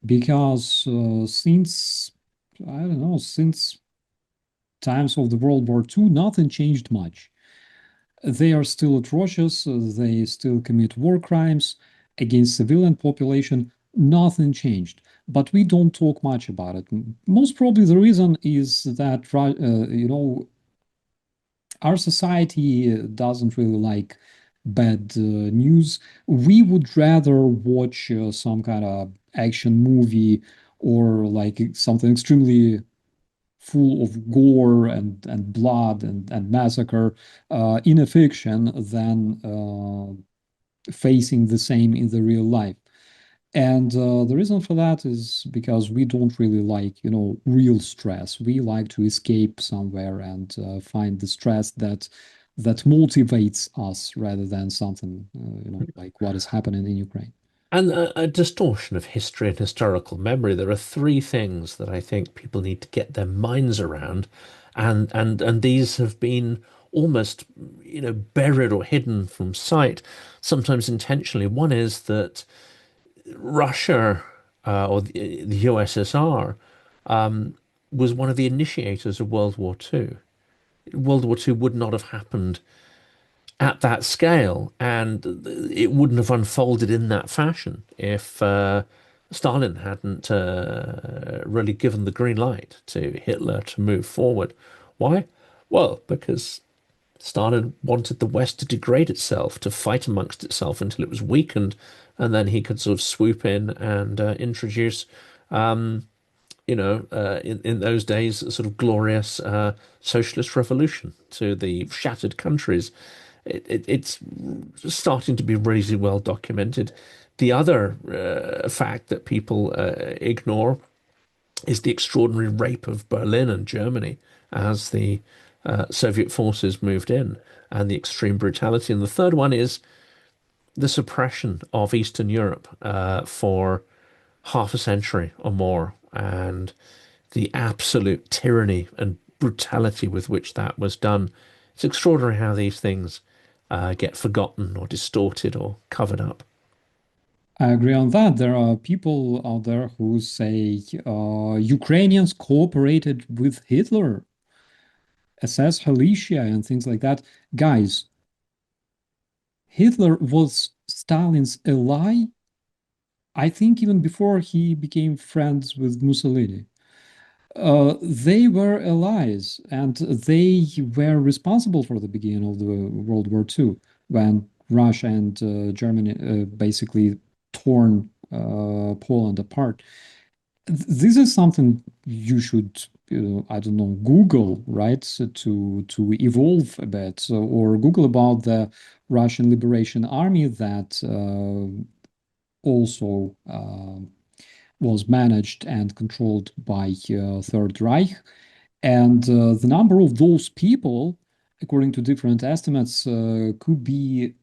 Because since, I don't know, since times of the World War II, nothing changed much. They are still atrocious, they still commit war crimes against civilian population. Nothing changed. But we don't talk much about it. Most probably the reason is that, our society doesn't really like bad news. We would rather watch some kind of action movie or like something extremely full of gore and blood and massacre in a fiction than facing the same in the real life. And the reason for that is because we don't really like, real stress. We like to escape somewhere and find the stress that motivates us rather than something, like what is happening in Ukraine. And a distortion of history and historical memory. There are three things that I think people need to get their minds around, and these have been almost, buried or hidden from sight, sometimes intentionally. One is that Russia or the USSR was one of the initiators of World War II. World War II would not have happened at that scale, and it wouldn't have unfolded in that fashion if Stalin hadn't really given the green light to Hitler to move forward. Why? Well, because Stalin wanted the West to degrade itself, to fight amongst itself until it was weakened, and then he could sort of swoop in and introduce, in those days, a sort of glorious socialist revolution to the shattered countries. It's starting to be really well documented. The other fact that people ignore is the extraordinary rape of Berlin and Germany as the Soviet forces moved in, and the extreme brutality. And the third one is the suppression of Eastern Europe for half a century or more, and the absolute tyranny and brutality with which that was done. It's extraordinary how these things get forgotten or distorted or covered up. I agree on that. There are people out there who say Ukrainians cooperated with Hitler, SS Galicia, and things like that. Guys, Hitler was Stalin's ally, I think, even before he became friends with Mussolini. They were allies, and they were responsible for the beginning of the World War II when Russia and Germany basically torn Poland apart. This is something you should, I don't know, Google, right? So to evolve a bit, or Google about the Russian Liberation Army that also was managed and controlled by Third Reich. And the number of those people, according to different estimates, could be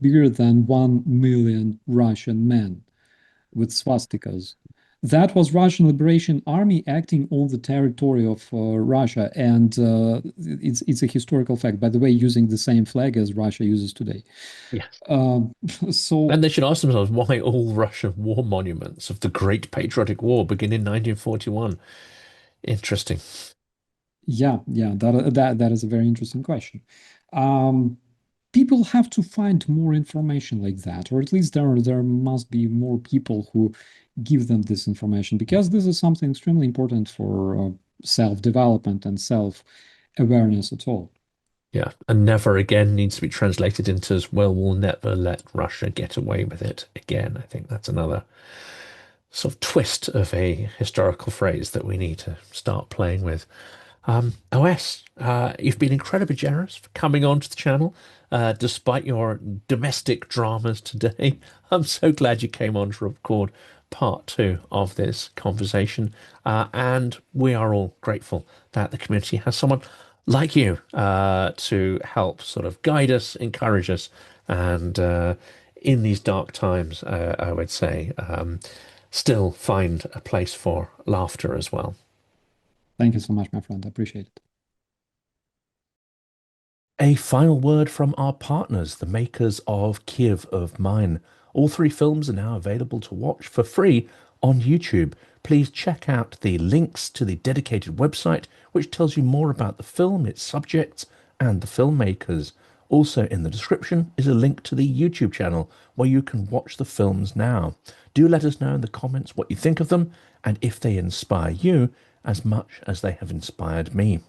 bigger than 1 million Russian men with swastikas. That was Russian Liberation Army acting on the territory of Russia, and it's a historical fact. By the way, using the same flag as Russia uses today. Yes. Um, so And they should ask themselves why all Russian war monuments of the Great Patriotic War begin in 1941. Interesting. yeah, that is a very interesting question. Um, People have to find more information like that, or at least there must be more people who give them this information because this is something extremely important for self-development and self-awareness at all. Yeah, and never again needs to be translated into as well, we'll never let Russia get away with it again. I think that's another sort of twist of a historical phrase that we need to start playing with. OS, you've been incredibly generous for coming on to the channel, despite your domestic dramas today. I'm so glad you came on to record part two of this conversation. And we are all grateful that the community has someone like you to help sort of guide us, encourage us, and in these dark times, I would say, still find a place for laughter as well. Thank you so much, my friend. I appreciate it. A final word from our partners, the makers of Kiev of Mine. All three films are now available to watch for free on YouTube. Please check out the links to the dedicated website, which tells you more about the film, its subjects, and the filmmakers. Also, in the description is a link to the YouTube channel where you can watch the films now. Do let us know in the comments what you think of them and if they inspire you as much as they have inspired me.